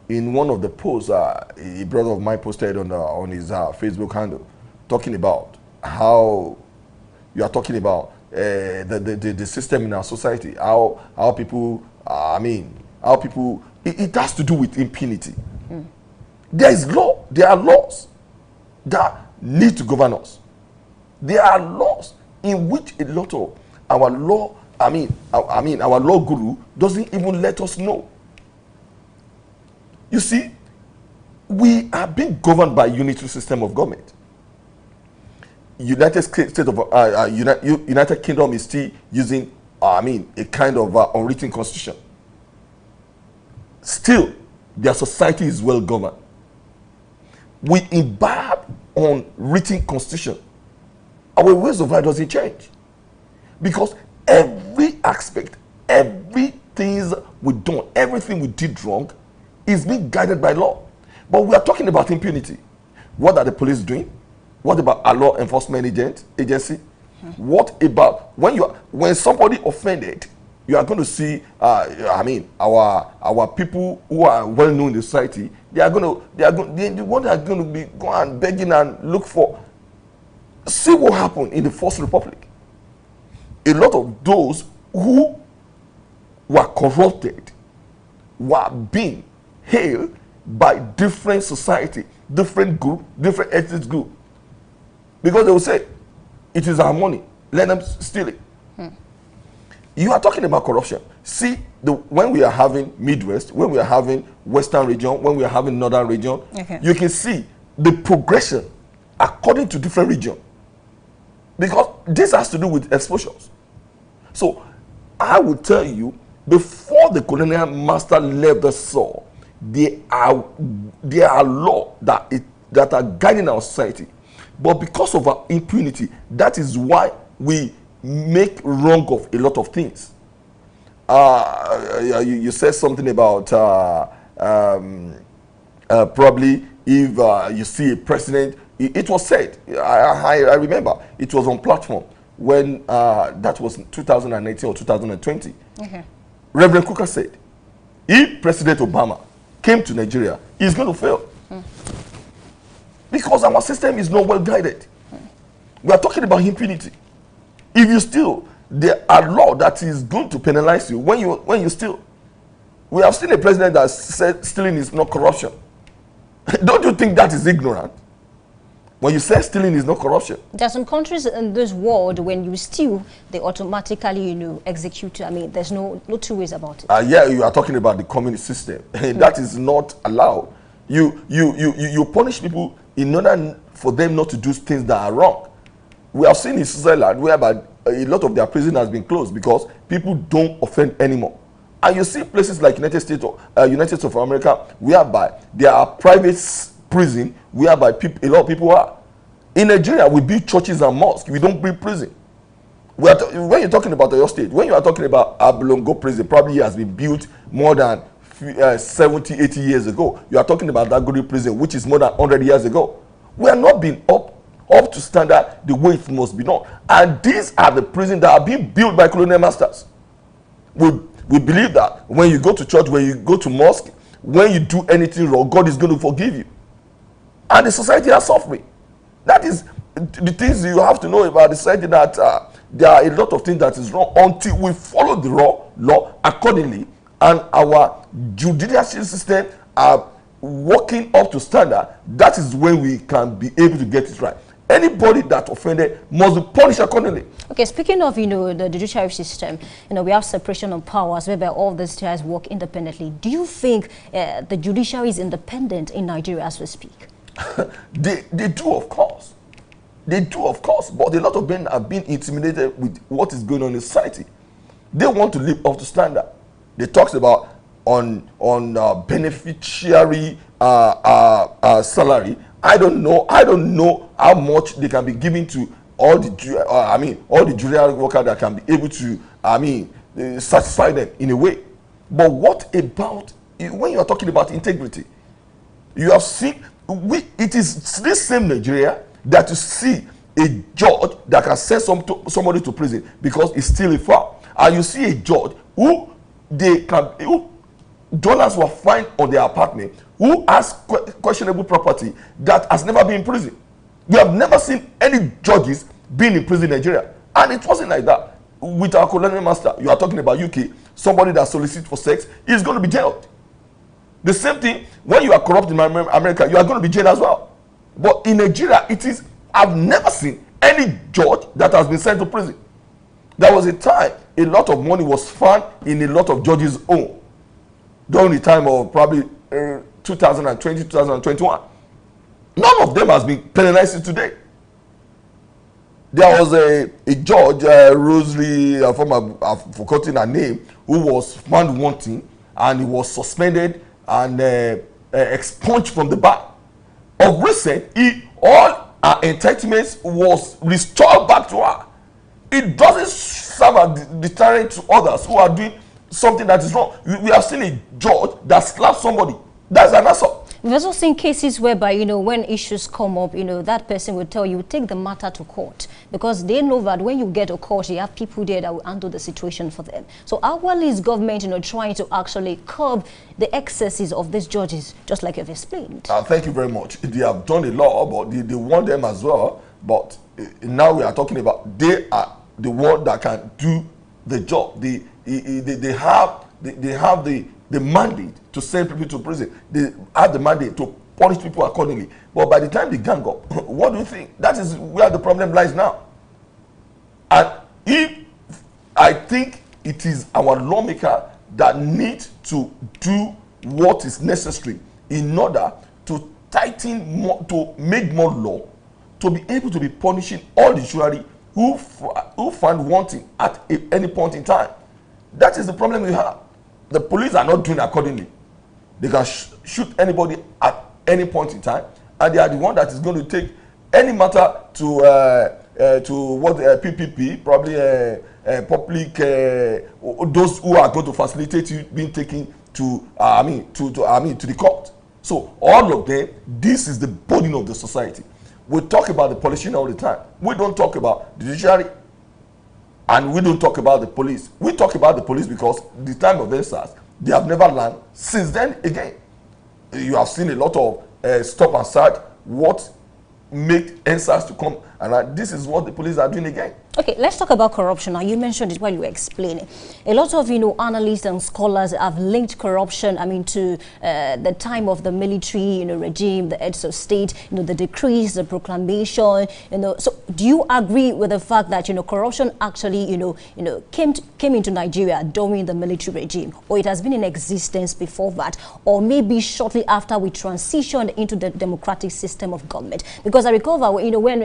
in one of the posts a brother of mine posted on his Facebook handle, talking about how you are talking about the system in our society, how people, how people, it has to do with impunity. There is law, there are laws that need to govern us. There are laws in which a lot of our law, our law guru doesn't even let us know. You see, we are being governed by a unitary system of government. United Kingdom is still using, a kind of unwritten constitution. Still, their society is well governed. We imbibe on written constitution. Our ways of life doesn't change. Because every aspect, everything we done, everything we did wrong is being guided by law. But we are talking about impunity. What are the police doing? What about our law enforcement agency? What about when somebody offended, you are going to see, our people who are well known in the society, they're going to be going begging and look for. See what happened in the First Republic. A lot of those who were corrupted were being hailed by different society, different group, different ethnic group, because they will say, "It is our money. Let them steal it." You are talking about corruption. See, when we are having Midwest, when we are having Western region, when we are having Northern region, you can see the progression according to different region. Because this has to do with exposures. So, I will tell you, before the colonial master left the soil, there are laws that are guiding our society. But because of our impunity, that is why we make wrong of a lot of things. You said something about probably if you see a president, it was said, I remember, it was on platform when that was 2018 or 2020. Reverend Kuka said, if President Obama came to Nigeria, he's going to fail. Because our system is not well guided. We are talking about impunity. If you steal, there are laws that is going to penalize you when you steal. We have seen a president that said stealing is not corruption. Don't you think that is ignorant? When you say stealing is not corruption. There are some countries in this world, when you steal, they automatically, execute. There's no two ways about it. Yeah, you are talking about the communist system. That is not allowed. You punish people in order for them not to do things that are wrong. We have seen in Switzerland whereby a lot of their prison has been closed because people don't offend anymore. And you see places like United States of America whereby there are private prison whereby a lot of people are. In Nigeria, we build churches and mosques. We don't build prison. When you're talking about your state, when you are talking about Abolongo prison, probably has been built more than 70, 80 years ago. You are talking about Dagory prison, which is more than 100 years ago. We are not being up to standard the way it must be done. And these are the prisons that are being built by colonial masters. We believe that when you go to church, when you go to mosque, when you do anything wrong, God is going to forgive you. And the society are suffering. That is the things you have to know about the society, that there are a lot of things that is wrong until we follow the law accordingly, and our judicial system are working up to standard. That is when we can be able to get it right. anybody that offended must be punished accordingly. Okay, speaking of, the judiciary system, we have separation of powers whereby all these judges work independently. Do you think the judiciary is independent in Nigeria as we speak? They do, of course. They do, of course. But a lot of men have been intimidated with what is going on in society. They want to live up to standard. They talk about on beneficiary salary. I don't know how much they can be giving to all the judicial workers that can be able to satisfy them in a way. But what about when you are talking about integrity? You have seen it is this same Nigeria that you see a judge that can send somebody to prison because it's still a foul, and you see a judge who dollars were found on their apartment, who has questionable property that has never been in prison. We have never seen any judges being in prison in Nigeria, and it wasn't like that with our colonial master. You are talking about UK, somebody that solicits for sex is going to be jailed. The same thing when you are corrupt in America, you are going to be jailed as well. But in Nigeria, I've never seen any judge that has been sent to prison. There was a time a lot of money was found in a lot of judges' home during the time of probably 2020, 2021. None of them has been penalized today. There was a judge, Rosalie, I've forgotten her name, who was found wanting, and he was suspended and expunged from the bar. Of recent, all her entitlements was restored back to her. It doesn't serve as deterrent to others who are doing something that is wrong. We have seen a judge that slapped somebody. That's an assault. We've also seen cases whereby, when issues come up, that person will tell you, take the matter to court, because they know that when you get a court, you have people there that will handle the situation for them. So how well is government, trying to actually curb the excesses of these judges, just like you've explained? Thank you very much. They have done a lot, but they want them as well. But now we are talking about they are the one that can do the job. They have the mandate to send people to prison. They have the mandate to punish people accordingly. But by the time they gang up, what do you think? That is where the problem lies now. And I think it is our lawmaker that need to do what is necessary in order to tighten more, to make more law, to be able to be punishing all the judiciary who find wanting at any point in time. That is the problem we have. The police are not doing accordingly. They can shoot anybody at any point in time, and they are the one that is going to take any matter to what PPP, probably public, those who are going to facilitate you being taken to the court. So all of them, this is the burden of the society. We talk about the politician all the time. We don't talk about the judiciary, and we don't talk about the police. We talk about the police because the time of EndSARS, they have never learned. Since then, again, you have seen a lot of stop and search. What make EndSARS to come, and this is what the police are doing again. Okay, let's talk about corruption. Now, you mentioned it while you were explaining. A lot of, analysts and scholars have linked corruption, to the time of the military, regime, the heads of state, the decrees, the proclamation, So, do you agree with the fact that, corruption actually, came into Nigeria during the military regime, or it has been in existence before that, or maybe shortly after we transitioned into the democratic system of government? Because I recall that, when,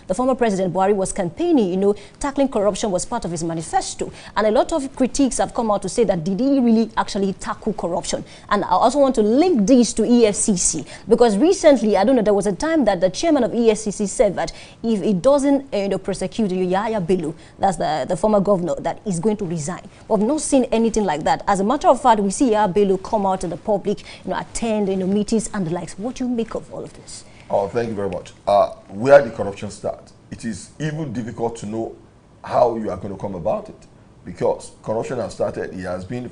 the former President Buhari was campaigning, tackling corruption was part of his manifesto. And a lot of critics have come out to say that did he really actually tackle corruption? And I also want to link this to EFCC, because recently, I don't know, there was a time that the chairman of EFCC said that if it doesn't prosecute Yahaya Bello, that's the former governor, that is going to resign. But we've not seen anything like that. As a matter of fact, we see Yahaya Bello come out in the public, attend meetings and the likes. What do you make of all of this? Oh, thank you very much. Where the corruption starts, it is even difficult to know how you are going to come about it, because corruption has started. It has been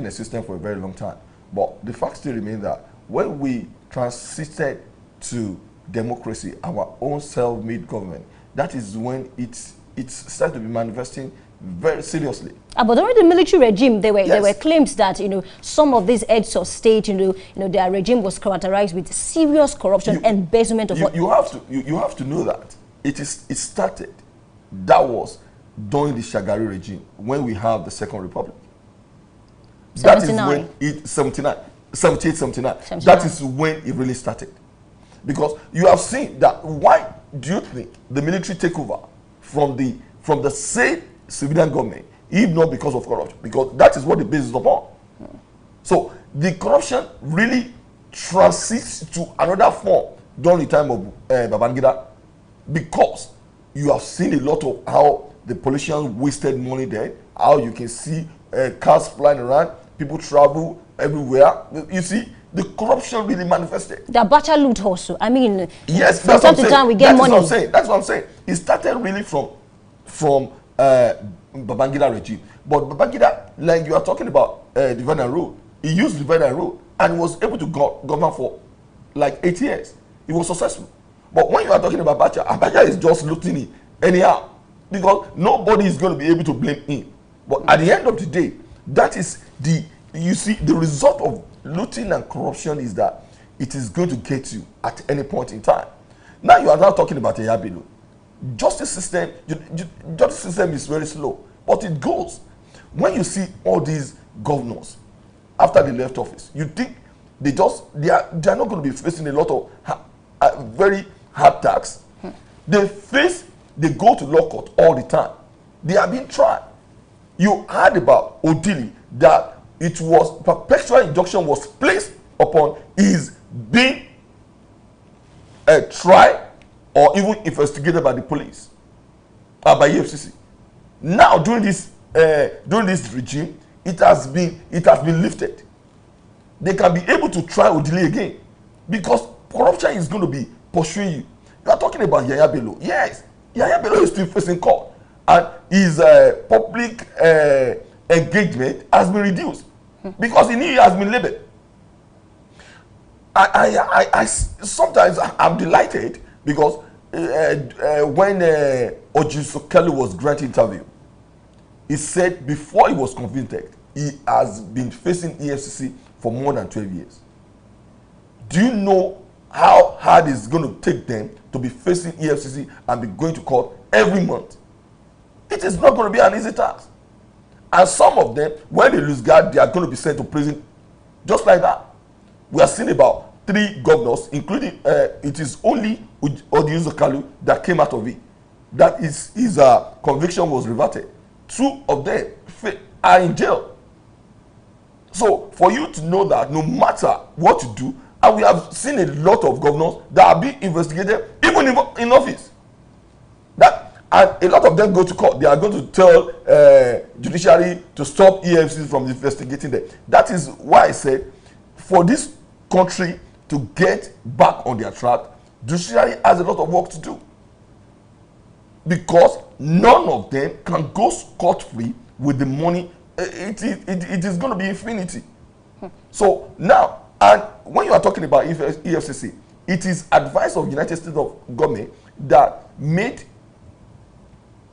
a system for a very long time. But the fact still remains that when we transited to democracy, our own self-made government, that is when it started to be manifesting very seriously. But during the military regime, there were claims that some of these heads of state, their regime was characterized with serious corruption and embezzlement of what. You have to know that it started. That was during the Shagari regime when we have the Second Republic. 79. That is when 78, 79. That is when it really started. Because you have seen that. Why do you think the military take over from the same civilian government, if not because of corruption? Because that is what the base is upon. So the corruption really transits to another form during the time of Babangida, because you have seen a lot of how the politicians wasted money there, how you can see cars flying around, people travel everywhere. You see, the corruption really manifested. The Abacha loot also. I mean, yes, from time to time we get money. That's what I'm saying. It started really from Babangida regime. But Babangida, like you are talking about Divide and Rule, he used Divide and Rule and was able to govern for like 8 years. He was successful. But when you are talking about Abacha is just looting it anyhow, because nobody is going to be able to blame him. But at the end of the day, that is you see, the result of looting and corruption is that it is going to get you at any point in time. Now you are now talking about Yahaya Bello. Justice system is very slow, but it goes. When you see all these governors after they left office, you think they are not going to be facing a lot of very hard tax. They go to law court all the time. They are being tried. You heard about Odili, that it was perpetual injunction was placed upon his being tried or even investigated by the police, by EFCC. Now during this regime, it has been lifted. They can be able to try Odili again, because corruption is going to be pursuing you. You are talking about Yahaya Bello. Yes, Yahaya Bello is still facing court, and his public engagement has been reduced because he knew he has been labeled. I sometimes I'm delighted because when Ojiso Kelly was granted interview, he said before he was convicted, he has been facing EFCC for more than 12 years. Do you know how hard it's going to take them to be facing EFCC and be going to court every month? It is not going to be an easy task. And some of them, when they lose guard, they are going to be sent to prison just like that. We have seen about 3 governors, including it is only Odiuso Kalu that came out of it. That his conviction was reverted. 2 of them are in jail. So for you to know that no matter what you do, and we have seen a lot of governors that are being investigated even in office. And a lot of them go to court. They are going to tell judiciary to stop EFCC from investigating them. That is why I said, for this country to get back on their track, judiciary has a lot of work to do. Because none of them can go scot-free with the money. It is going to be infinity. So now, and when you are talking about EFCC, it is advice of United States of government that made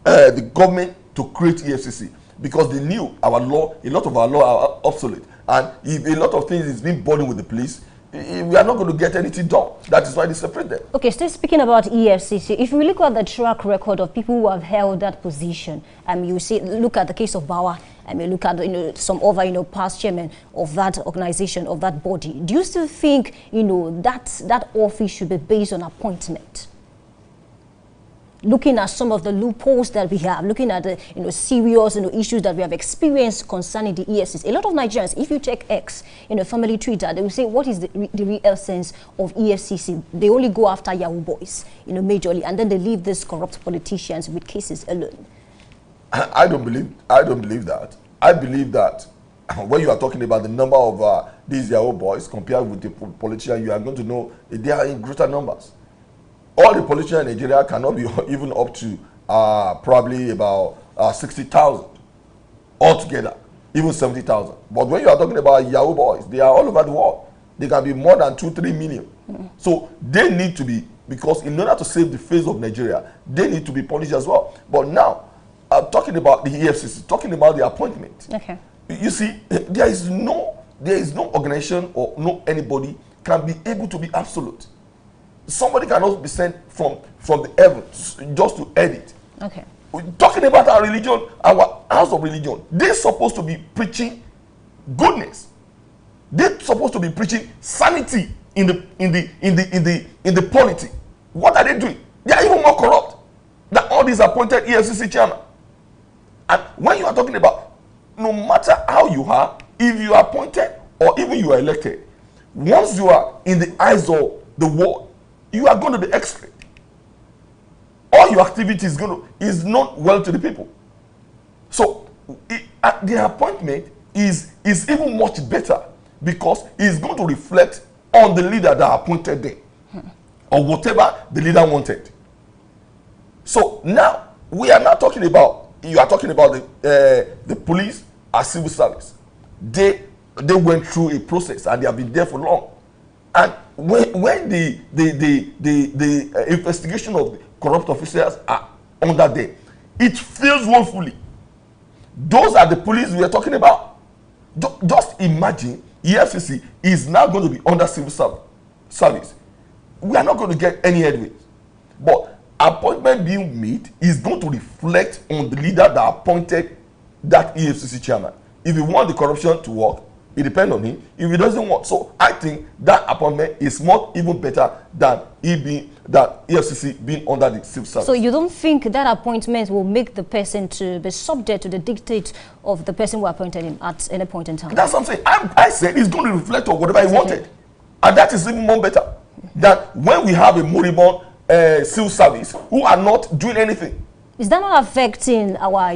the government to create EFCC, because they knew a lot of our law are obsolete, and if a lot of things is being burdened with the police, we are not going to get anything done. That is why they separate them. Okay, still speaking about EFCC, if we look at the track record of people who have held that position, you see, look at the case of Bawa, look at some other past chairmen of that organization, of that body. Do you still think that office should be based on appointment? Looking at some of the loopholes that we have, looking at the serious issues that we have experienced concerning the EFCC. A lot of Nigerians, if you check X, family Twitter, they will say, what is the real sense of EFCC? They only go after Yahoo boys, majorly, and then they leave these corrupt politicians with cases alone. I don't believe that. I believe that when you are talking about the number of these Yahoo boys compared with the politicians, you are going to know they are in greater numbers. All the politicians in Nigeria cannot be even up to probably about 60,000 altogether, even 70,000. But when you are talking about Yahoo boys, they are all over the world. They can be more than 2-3 million. So they need to be, because in order to save the face of Nigeria, they need to be punished as well. But now, talking about the EFCC, talking about the appointment. Okay. You see, there is no organization or no anybody can be able to be absolute. Somebody cannot be sent from the heavens just to edit. Okay. We're talking about our religion, our house of religion. They're supposed to be preaching goodness. They're supposed to be preaching sanity in the polity. What are they doing? They are even more corrupt than all these appointed EFCC chairman. And when you are talking about, no matter how you are, if you are appointed or even you are elected, once you are in the eyes of the world, you are going to be expert. All your activity is not well to the people. So the appointment is even much better because it's going to reflect on the leader that appointed them or whatever the leader wanted. So now we are not talking about, you are talking about the police as civil service. They went through a process and they have been there for long. And when the investigation of the corrupt officers are under them, it fails woefully. Those are the police we are talking about. Just imagine EFCC is now going to be under civil service. We are not going to get any headway. But appointment being made is going to reflect on the leader that appointed that EFCC chairman. If you want the corruption to work, it depends on him. If he doesn't want, so I think that appointment is not even better than that EFCC being under the civil service. So you don't think that appointment will make the person to be subject to the dictate of the person who appointed him at any point in time? That's what I'm saying. I said it's going to reflect on whatever he wanted, and that is even more better than when we have a moribund civil service who are not doing anything. Is that not affecting our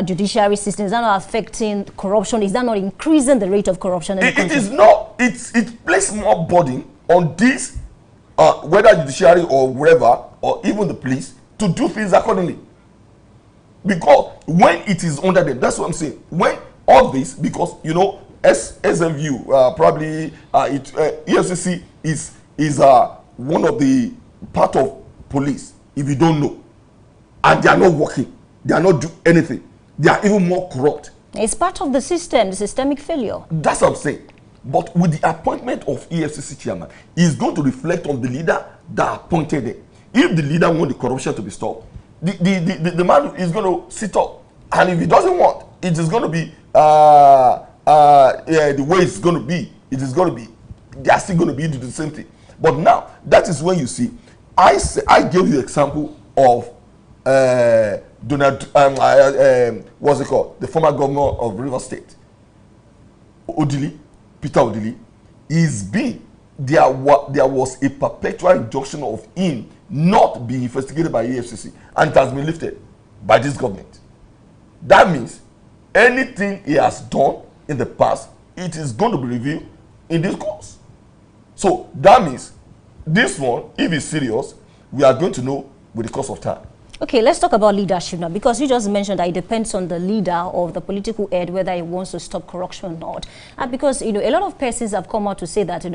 judiciary system? Is that not affecting corruption? Is that not increasing the rate of corruption in the country? It is not. It places more burden on this, whether judiciary or wherever, or even the police, to do things accordingly. Because when it is under them, that's what I'm saying. When all this, because SMU probably EFCC is one of the part of police. If you don't know, and they are not working, they are not doing anything. They are even more corrupt. It's part of the system, the systemic failure. That's what I'm saying. But with the appointment of EFCC chairman, it's going to reflect on the leader that appointed them. If the leader wants the corruption to be stopped, the man is going to sit up. And if he doesn't want, it is going to be the way it's going to be. It is going to be, they are still going to be doing the same thing. But now, that is when you see, I gave you the example of what's it called? The former governor of Rivers State, Peter Odili. There was a perpetual injunction of him not being investigated by EFCC, and it has been lifted by this government. That means anything he has done in the past, it is going to be reviewed in this course. So that means this one, if it's serious, we are going to know with the course of time. Okay, let's talk about leadership now, because you just mentioned that it depends on the leader or the political head whether he wants to stop corruption or not. And because, a lot of persons have come out to say that,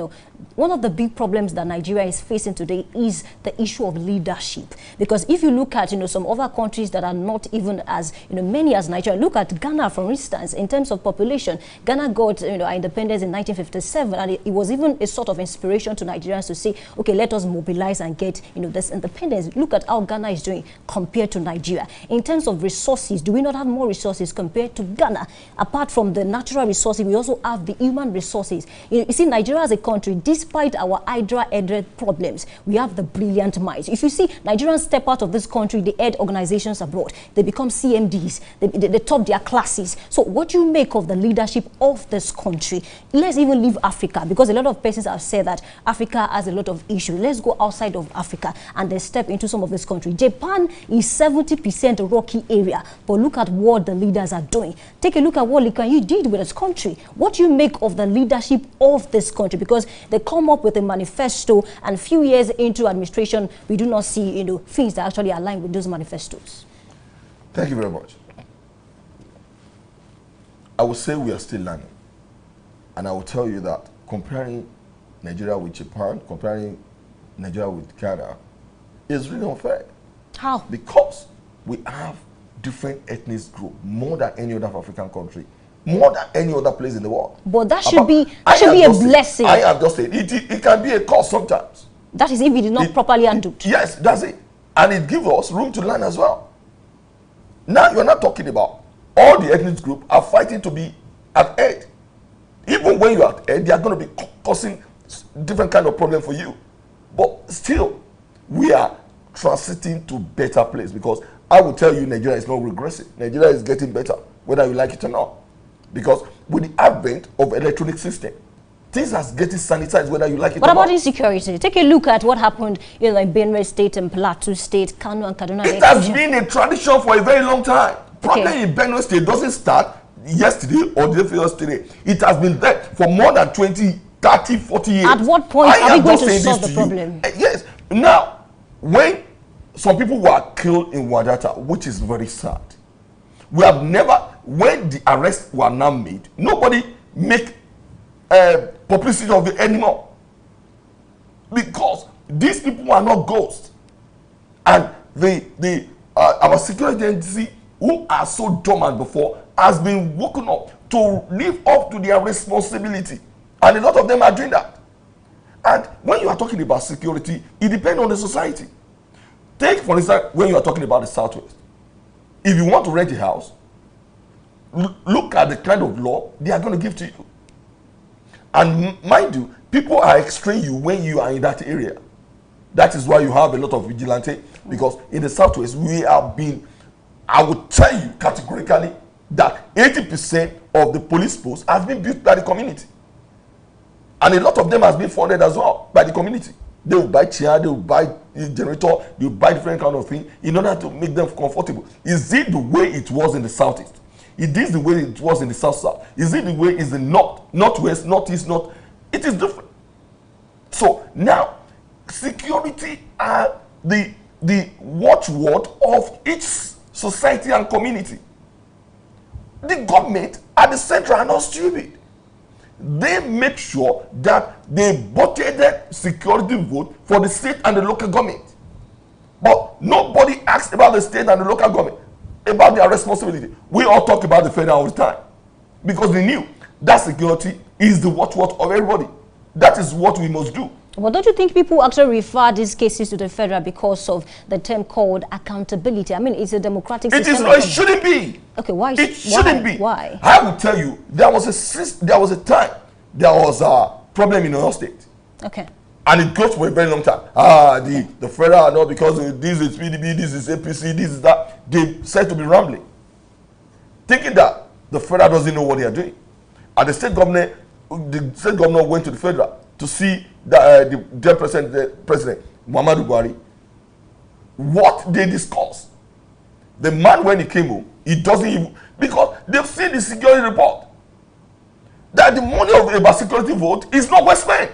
one of the big problems that Nigeria is facing today is the issue of leadership. Because if you look at, some other countries that are not even as, many as Nigeria, look at Ghana, for instance, in terms of population. Ghana got, our independence in 1957, and it was even a sort of inspiration to Nigerians to say, okay, let us mobilize and get, this independence. Look at how Ghana is doing compared to Nigeria. In terms of resources, do we not have more resources compared to Ghana? Apart from the natural resources, we also have the human resources. You see, Nigeria as a country, despite our hydra-headed problems, we have the brilliant minds. If you see Nigerians step out of this country, they head organizations abroad, they become CMDs, they top their classes. So what do you make of the leadership of this country? Let's even leave Africa, because a lot of persons have said that Africa has a lot of issues. Let's go outside of Africa and then step into some of this country. Japan is 70% rocky area, but look at what the leaders are doing. Take a look at what Lee Kuan Yew did with his country. What do you make of the leadership of this country? Because they come up with a manifesto, and few years into administration, we do not see things that actually align with those manifestos. Thank you very much. I would say we are still learning, and I will tell you that comparing Nigeria with Japan, comparing Nigeria with Ghana, is really unfair. How? Because we have different ethnic groups more than any other African country, more than any other place in the world. But that should be a blessing. I have just said it can be a cause sometimes. That is if it is not properly handled. Yes, that's it. And it gives us room to learn as well. Now you're not talking about all the ethnic groups are fighting to be at head. Even when you're at head, they are going to be causing different kind of problem for you. But still, we are transiting to better place, because I will tell you Nigeria is not regressing. Nigeria is getting better, whether you like it or not. Because with the advent of electronic system, things are getting sanitized, whether you like it or not. What about insecurity? Take a look at what happened in Benue State and Plateau State, Kano and Kaduna. It has been a tradition for a very long time. Problem in Benue State doesn't start yesterday or the day yesterday. It has been there for more than 20, 30, 40 years. At what point are we going to solve the problem? Yes. Now, when some people were killed in Wadata, which is very sad, we have never, when the arrests were now made, nobody make publicity of it anymore, because these people are not ghosts, and our security agency, who are so dormant before, has been woken up to live up to their responsibility, and a lot of them are doing that. And when you are talking about security, it depends on the society. Take, for instance, when you are talking about the Southwest, if you want to rent a house, look at the kind of law they are going to give to you. And mind you, people are extreme you when you are in that area. That is why you have a lot of vigilante, because in the Southwest, we have been, I would tell you categorically, that 80% of the police posts has been built by the community. And a lot of them has been funded as well by the community. They will buy chair, they will buy generator, they will buy different kind of thing in order to make them comfortable. Is it the way it was in the Southeast? It is the way it was in the South-South. Is it the way is the North, Northwest, Northeast, North? It is different. So now, security are the watchword of each society and community. The government at the center are not stupid. They make sure that they budgeted security vote for the state and the local government. But nobody asks about the state and the local government, about their responsibility. We all talk about the federal all the time, because they knew that security is the watchword of everybody. That is what we must do. Well, don't you think people actually refer these cases to the federal because of the term called accountability? I mean, it's a democratic system. It shouldn't be. Okay, why? It shouldn't be. Why? I will tell you, there was a time there was a problem in our state. Okay. And it goes for a very long time. The federal are not, because this is PDP, this is APC, this is that. They said to be rambling, thinking that the federal doesn't know what they are doing. And the state governor went to the federal to see the then president Muhammadu Buhari. What they discussed, the man, when he came home, he doesn't even, because they've seen the security report that the money of the security vote is not well spent.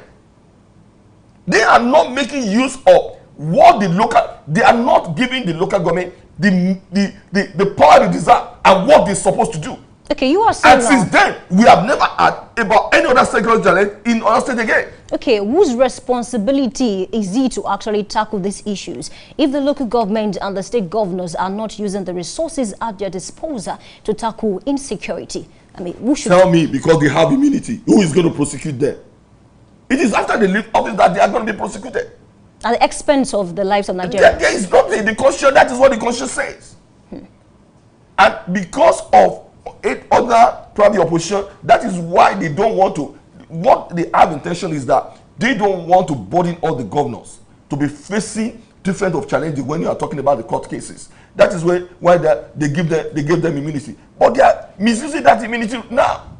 They are not making use of what they are not giving the local government the power they deserve and what they're supposed to do. Okay, you are saying. And since then, we have never had about any other security challenge in our state again. Okay, whose responsibility is it to actually tackle these issues if the local government and the state governors are not using the resources at their disposal to tackle insecurity? I mean, who should tell me? Because they have immunity, who is going to prosecute them? It is after they leave office that they are going to be prosecuted. At the expense of the lives of Nigerians. There is nothing. The constitution, that is what the constitution says. And because of 8 other probably opposition, that is why they don't want to. What they have intention is that they don't want to burden all the governors to be facing different of challenges when you are talking about the court cases. That is why they give them immunity. But they are misusing that immunity now.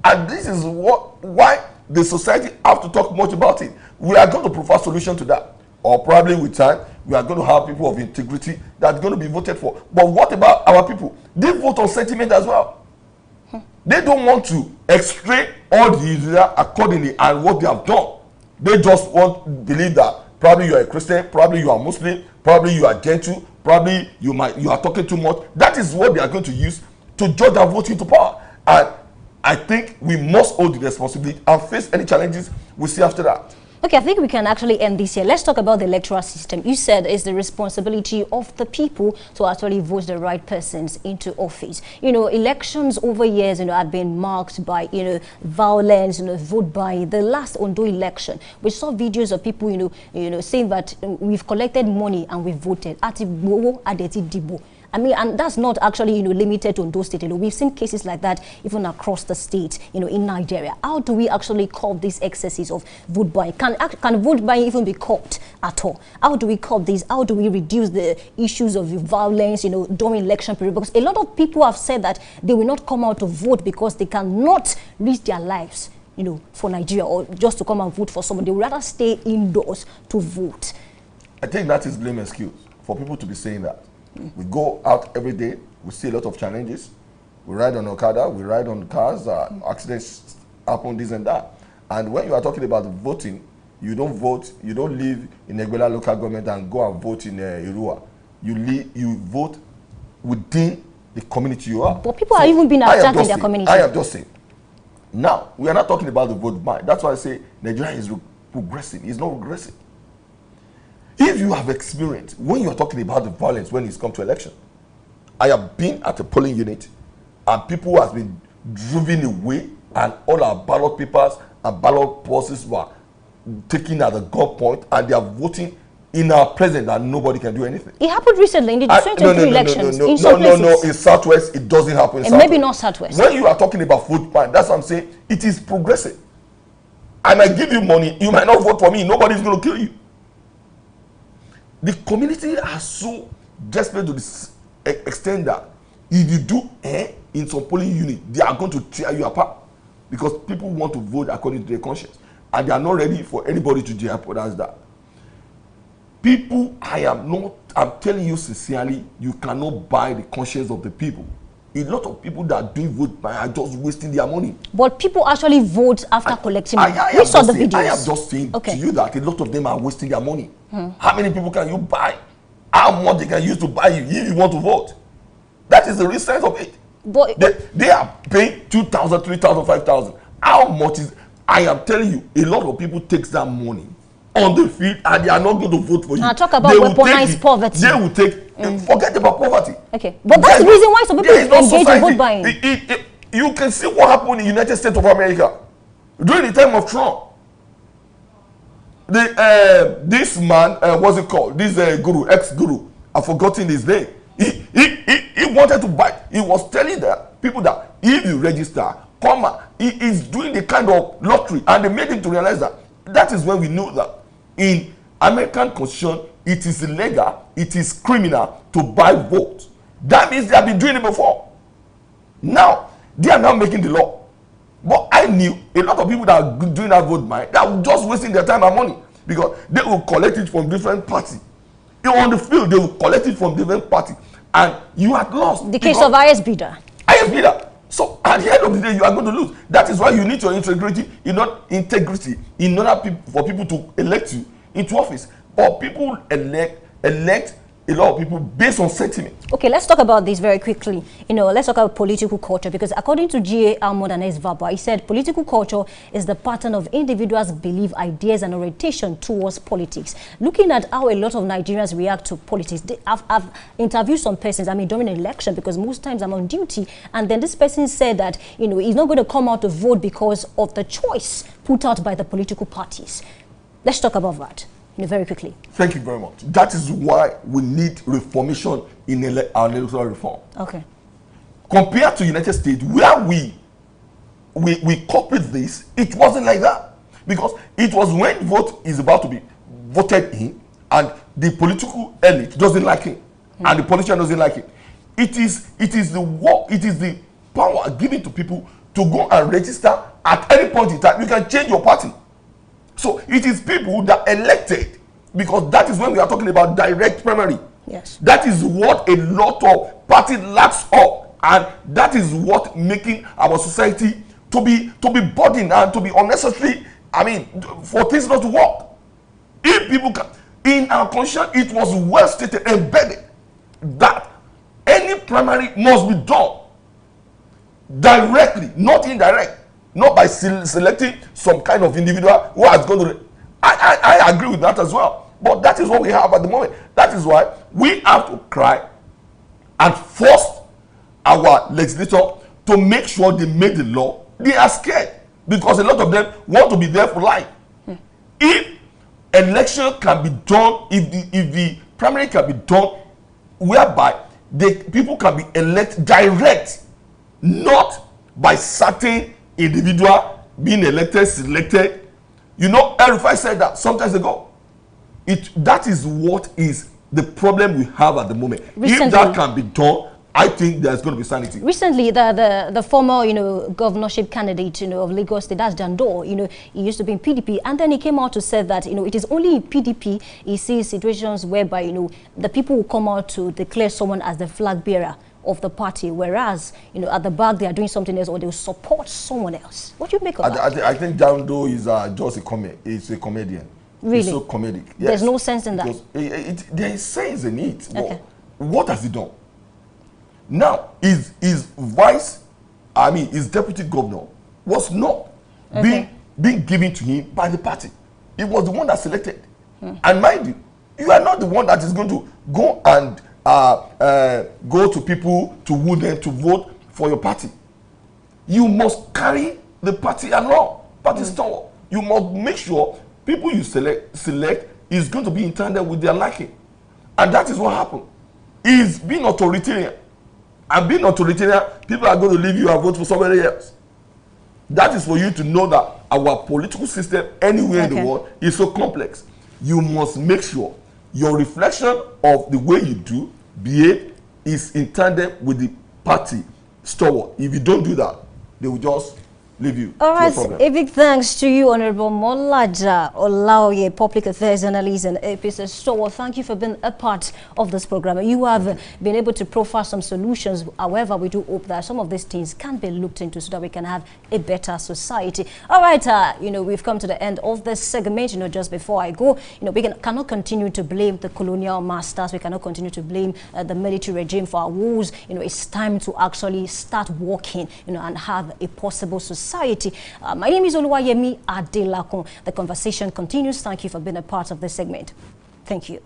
And this is why the society have to talk much about it. We are going to provide solution to that. Or probably with time, we are going to have people of integrity that are going to be voted for. But what about our people? They vote on sentiment as well. They don't want to explain all the accordingly and what they have done. They just want to believe that probably you are a Christian, probably you are Muslim, probably you are gentle, probably you are talking too much. That is what they are going to use to judge and vote into power. And I think we must hold the responsibility and face any challenges we see after that. Okay, I think we can actually end this here. Let's talk about the electoral system. You said it's the responsibility of the people to actually vote the right persons into office. You know, elections over years, you know, have been marked by, you know, violence, you know, vote buying. The last Ondo election, we saw videos of people, you know, saying that we've collected money and we voted. I mean, and that's not actually, you know, limited to Ondo State. You know, we've seen cases like that even across the state, you know, in Nigeria. How do we actually curb these excesses of vote buying? Can vote buying even be curbed at all? How do we curb this? How do we reduce the issues of violence, you know, during election period? Because a lot of people have said that they will not come out to vote because they cannot risk their lives, you know, for Nigeria or just to come and vote for someone. They would rather stay indoors to vote. I think that is blame excuse for people to be saying that. We go out every day, we see a lot of challenges. We ride on Okada, we ride on cars, accidents happen, this and that. And when you are talking about voting, you don't vote, you don't live in a regular local government and go and vote in Irua. You vote within the community you are. But people are even being attacked in their community. I have just said. Now, we are not talking about the vote buy. That's why I say Nigeria is progressing, it's not regressing. If you have experience, when you are talking about the violence when it's come to election, I have been at a polling unit and people have been driven away and all our ballot papers and ballot boxes were taken at the gunpoint and they are voting in our presence and nobody can do anything. It happened recently in the 2023 elections. No, in Southwest, it doesn't happen in and Southwest. Maybe not Southwest. When you are talking about vote buying, that's what I'm saying, it is progressive. I might give you money, you might not vote for me, nobody's going to kill you. The community are so desperate to this extent that if you do in some polling unit, they are going to tear you apart because people want to vote according to their conscience and they are not ready for anybody to jeopardize that. People, I'm telling you sincerely, you cannot buy the conscience of the people. A lot of people that do vote are just wasting their money. But people actually vote after collecting money. We saw the videos. I have just saying to you that a lot of them are wasting their money. How many people can you buy? How much they can use to buy you if you want to vote? That is the real sense of it. But they are paying 2,000, 3,000, 5,000. How much is? I am telling you, a lot of people take that money on the field and they are not going to vote for you. Now talk about weaponized poverty. They will take. Forget about poverty. Okay, but that's the reason why some people engage in vote buying. You can see what happened in the United States of America during the time of Trump. This man, what's it called? This guru, ex-guru, I've forgotten his name. He wanted to buy. He was telling the people that if you register, he is doing the kind of lottery, and they made him to realize that. That is when we knew that in American Constitution, it is illegal, it is criminal to buy votes. That means they have been doing it before. Now, they are now making the law. But I knew a lot of people that are doing that vote buy, they are just wasting their time and money because they will collect it from different parties. On the field, they will collect it from different parties. And you are lost. The case of IS bidder. IS bidder. So at the end of the day, you are going to lose. That is why you need your integrity in order for people to elect you into office. But people elect a lot of people based on sentiment. Okay, let's talk about this very quickly. You know, let's talk about political culture because according to G.A. Almond and S. Vaba, he said political culture is the pattern of individuals' belief, ideas, and orientation towards politics. Looking at how a lot of Nigerians react to politics, I've interviewed some persons, during an election because most times I'm on duty, and then this person said that, you know, he's not going to come out to vote because of the choice put out by the political parties. Let's talk about that. Very quickly. Thank you very much. That is why we need reformation in our electoral reform. Okay. Compared to United States, where we copied this, it wasn't like that. Because it was when vote is about to be voted in and the political elite doesn't like it and the politician doesn't like it. It is the power given to people to go and register at any point in time. You can change your party. So it is people that elected, because that is when we are talking about direct primary. Yes. That is what a lot of party lacks up, and that is what making our society to be burdened and to be unnecessary. For things not to work. If people can, in our conscience, it was well stated, embedded, that any primary must be done directly, not indirect. Not by selecting some kind of individual who is going to I agree with that as well. But that is what we have at the moment. That is why we have to cry and force our legislator to make sure they make the law. They are scared because a lot of them want to be there for life. If election can be done, if the primary can be done whereby the people can be elected direct, not by certain individual being elected, selected. You know, El-Rufai said that sometimes ago. That is what is the problem we have at the moment. Recently, if that can be done, I think there's going to be sanity. Recently, the former, governorship candidate, of Lagos State, that's Jandor, he used to be in PDP, and then he came out to say that, it is only in PDP he sees situations whereby, the people will come out to declare someone as the flag bearer of the party, whereas, at the back they are doing something else or they will support someone else. What do you make of that? I think Jandor is just a comedian. Really? It's so comedic. Yes. There's no sense in that. There is sense in it. Okay. What has he done? Now, his deputy governor was not being given to him by the party. He was the one that selected. And mind you, you are not the one that is going to go and go to people to woo them to vote for your party. You must carry the party along. Party stalwart. You must make sure people you select is going to be in tandem with their liking. And that is what happened. He's being authoritarian. And being authoritarian, people are going to leave you and vote for somebody else. That is for you to know that our political system anywhere in the world is so complex. You must make sure your reflection of the way you behave is in tandem with the party stalwart. If you don't do that, they will just leave you. All right, a big thanks to you, Honorable Molaja Olaoye, Public Affairs Analyst and APC Stalwart. Thank you for being a part of this program. You have been able to profile some solutions. However, we do hope that some of these things can be looked into so that we can have a better society. All right, we've come to the end of this segment. Just before I go, we cannot continue to blame the colonial masters. We cannot continue to blame the military regime for our woes. It's time to actually start working, and have a possible society. My name is Oluwayemi Adelakun. The conversation continues. Thank you for being a part of this segment. Thank you.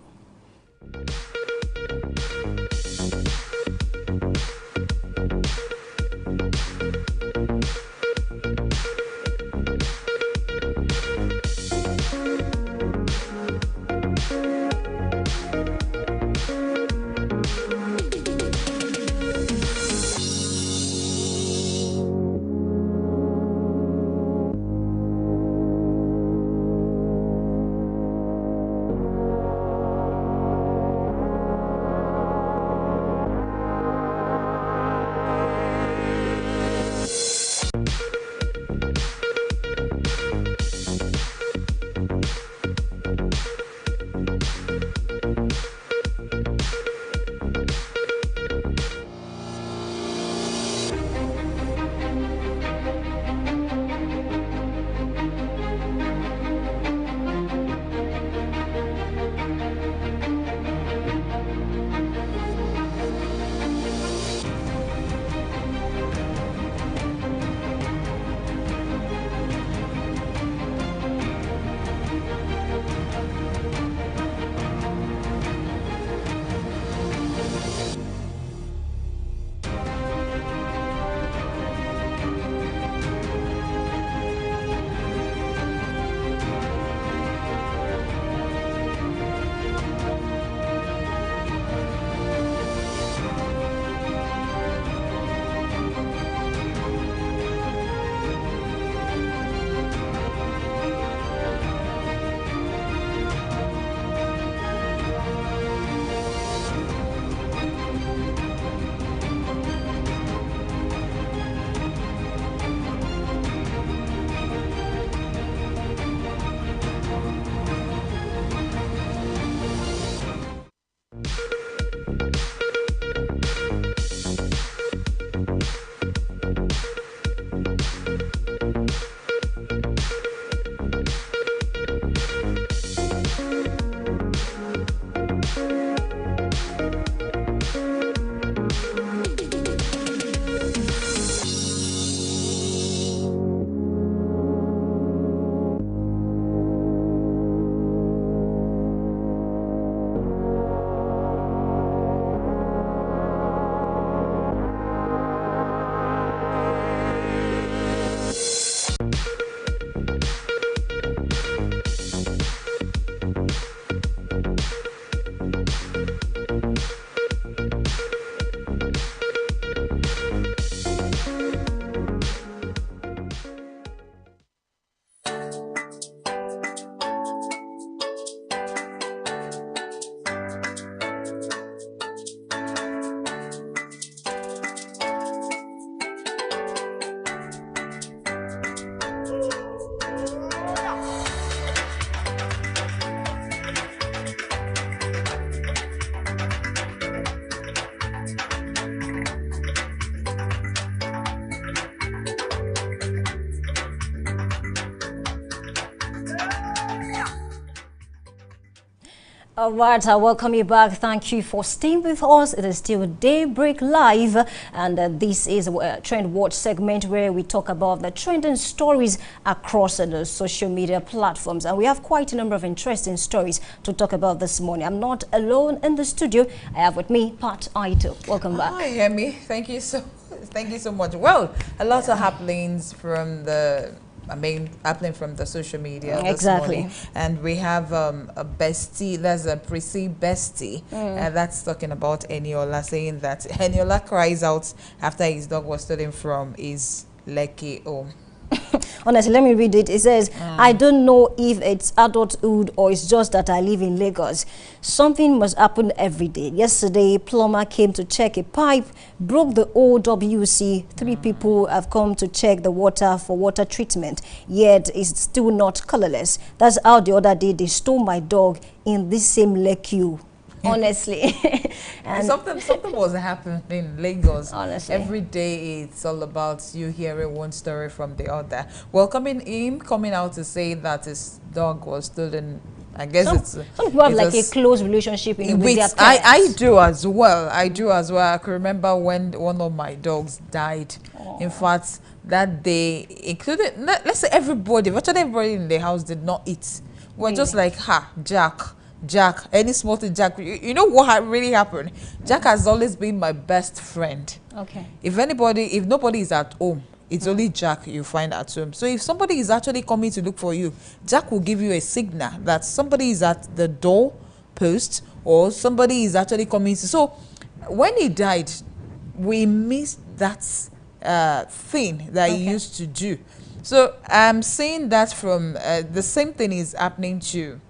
All right, I welcome you back. Thank you for staying with us. It is still Daybreak Live, and this is a Trend Watch segment where we talk about the trending stories across the social media platforms. And we have quite a number of interesting stories to talk about this morning. I'm not alone in the studio. I have with me Pat Aito. Welcome back. Hi, Emmy. Thank you so much. Well, a lot of happenings from the happening from the social media this morning. And we have a bestie, there's a Prissy bestie, that's talking about Eniola, saying that Eniola cries out after his dog was stolen from his Lekki home. Honestly, let me read it. It says, I don't know if it's adulthood or it's just that I live in Lagos. Something must happen every day. Yesterday, plumber came to check a pipe, broke the OWC. 3 people have come to check the water for water treatment, yet it's still not colorless. That's how the other day they stole my dog in this same Lekki. Honestly. And something was happening in Lagos. Honestly. Every day it's all about you hearing one story from the other. Well, coming out to say that his dog was stolen, I guess some people have like a close relationship with their pets. I do as well. I can remember when one of my dogs died. In fact, that day, including, let's say virtually everybody in the house did not eat. We're just like, Jack, any small thing, Jack. You know what really happened? Jack has always been my best friend. Okay. If nobody is at home, it's only Jack you find at home. So if somebody is actually coming to look for you, Jack will give you a signal that somebody is at the door post or somebody is actually coming. So when he died, we missed that thing that he used to do. So I'm saying that from the same thing is happening to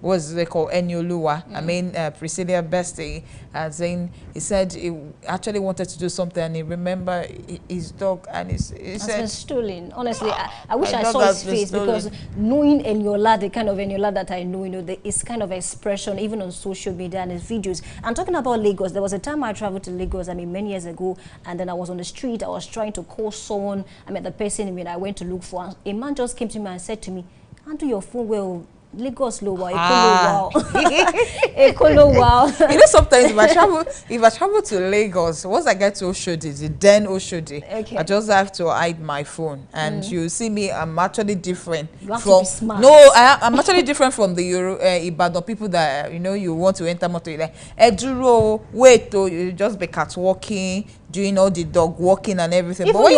was they call Enioluwa, Priscilla Bestie, saying he said he actually wanted to do something and he remembered his dog and he said been stolen. Honestly, I wish I saw his face because knowing Eniola, the kind of Eniola that I know, it's kind of expression even on social media and his videos. And talking about Lagos, there was a time I traveled to Lagos, many years ago, and then I was on the street, I was trying to call someone, the person I went to look for, a man just came to me and said to me, handle your phone well. Lagos lower, Ekolo wow. You know, sometimes if I travel to Lagos, once I get to Oshodi, I just have to hide my phone, and you see me. I'm actually different from. No, I'm actually different from the Ibadan people that you want to enter motor. Like, Eduro, wait, you just be catwalking, doing all the dog walking and everything. Even but when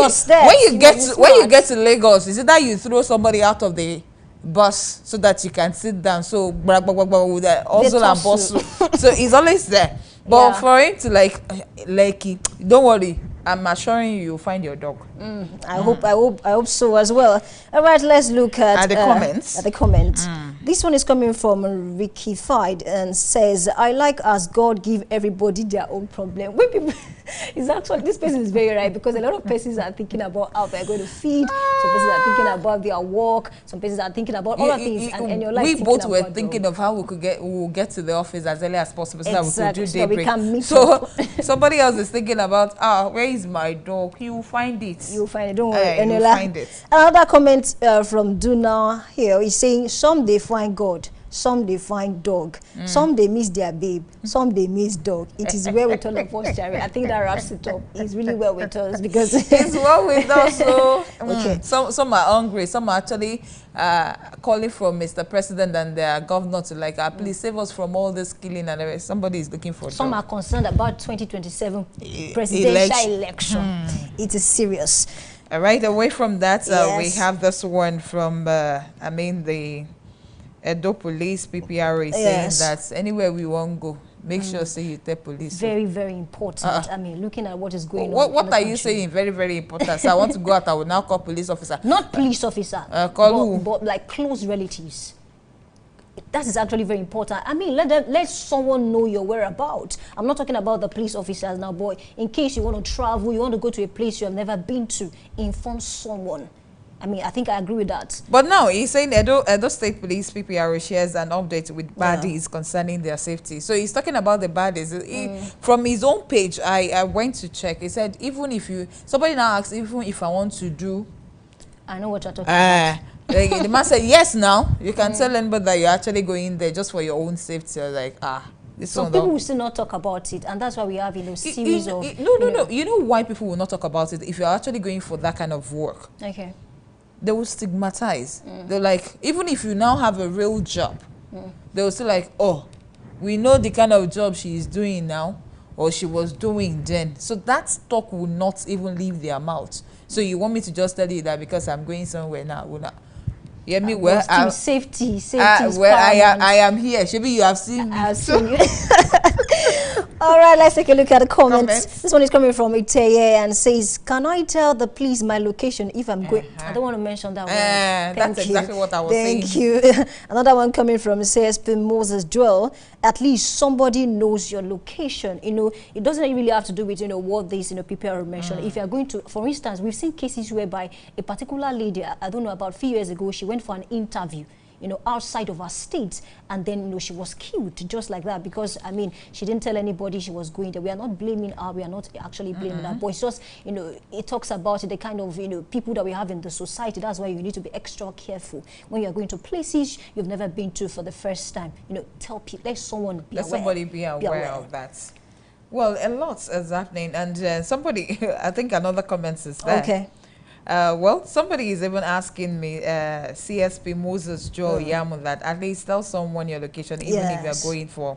you get to Lagos, is it that you throw somebody out of the bus so that you can sit down, so with the hustle and bustle. So he's always there. But for him to like don't worry, I'm assuring you'll find your dog. I hope so as well. All right, let's look at the comments. At the comments. This one is coming from Ricky Fied and says, I like as God give everybody their own problem. When people is actually, this person is very right, because a lot of persons are thinking about how they're going to feed, some persons are thinking about their work, some persons are thinking about other things, and you're like, we both were thinking of how we will get to the office as early as possible so that we could do daybreak. We can meet so somebody else is thinking about, where is my dog? He will find it. You'll find it, don't worry. You'll find it. Another comment from Duna here is saying, some they find God, some they find dog, some they miss their babe, some they miss dog. It is well with all of us, Jerry. I think that wraps it up. It's really well with us because it's well with us. So okay. Some are hungry, some are actually calling for Mr. President and their governor to like, please save us from all this killing and everything. Somebody is looking for some are concerned about 2027 presidential election. It is serious. All right, away from that, we have this one from the Edo Police PPRA saying that anywhere we won't go, make sure say you tell police. Very, very important. Looking at what is going on. What are you saying? Very, very important. So I want to go out. I will now call police officer. Not police officer. Call who? But like close relatives. That is actually very important. Let someone know your whereabouts. I'm not talking about the police officers now, boy. In case you want to travel, you want to go to a place you have never been to, inform someone. I think I agree with that. But now he's saying Edo State Police PPRA shares an update with baddies concerning their safety. So he's talking about the baddies. From his own page, I went to check. He said, somebody now asked, even if I want to do, I know what you're talking about. Like, the man said, yes, now. You can tell anybody that you're actually going there just for your own safety. You're like, this Some one people don't. will still not talk about it, and that's why we have, series of... No. You know why people will not talk about it? If you're actually going for that kind of work, Okay. they will stigmatize. They're like, even if you now have a real job, they will say like, oh, we know the kind of job she is doing now, or she was doing then. So that talk will not even leave their mouth. So you want me to just tell you that because I'm going somewhere now, will not? Yeah, me where Still safety is where paramount. I am here. Maybe you have seen me. I've seen you. All right, let's take a look at the comments. This one is coming from Iteye and says, can I tell the police my location if I'm going? I don't want to mention that one. That's exactly what I was saying. Thank you. Another one coming from CSP Moses Joel. At least somebody knows your location. It doesn't really have to do with, what these, people are mentioning. If you are going to, for instance, we've seen cases whereby a particular lady, I don't know, about a few years ago, she went for an interview, outside of our state, and then, she was killed just like that because, she didn't tell anybody she was going there. We are not blaming her. We are not actually blaming her. But it's just, it talks about the kind of, people that we have in the society. That's why you need to be extra careful when you're going to places you've never been to for the first time. Tell people, let someone be Let aware. somebody be aware of that. Well, a lot is happening, and somebody, I think another comment is there. Okay. Well, somebody is even asking me, CSP Moses Joe Yamu, that at least tell someone your location, even if you're going for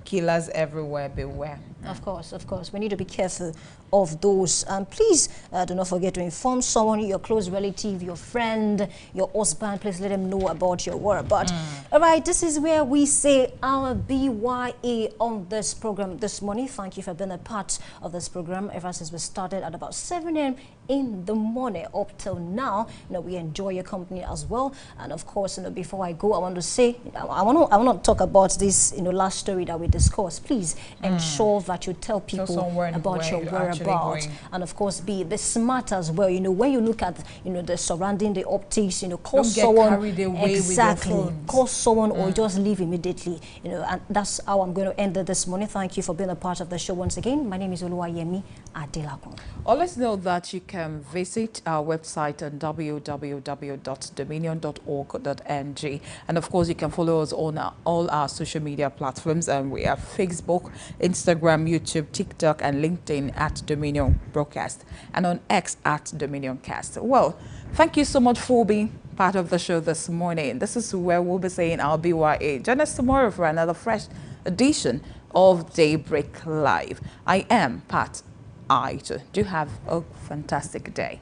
killers everywhere, beware. Of course. We need to be careful of those. And please do not forget to inform someone, your close relative, your friend, your husband. Please let them know about your whereabouts. All right, this is where we say our BYA on this program this morning. Thank you for being a part of this program ever since we started at about 7 a.m. in the morning up till now. We enjoy your company as well. And of course, before I go, I want to say, I want to talk about this, last story that we discussed. Please ensure that you tell people about your whereabouts, and of course be smart as well. When you look at the surrounding, the optics, call someone. Carried away Exactly. with your phone. Call someone or just leave immediately. And that's how I'm going to end it this morning. Thank you for being a part of the show once again. My name is Oluwayemi Adelakun. Always know that you can visit our website on www.dominion.org.ng, and of course you can follow us on all our social media platforms, and we have Facebook, Instagram, YouTube, TikTok, and LinkedIn at Dominion Broadcast, and on X at Dominion Cast. Well, thank you so much for being part of the show this morning. This is where we'll be saying our BYA. Join us tomorrow for another fresh edition of Daybreak Live. I am Pat Aito. Do have a fantastic day.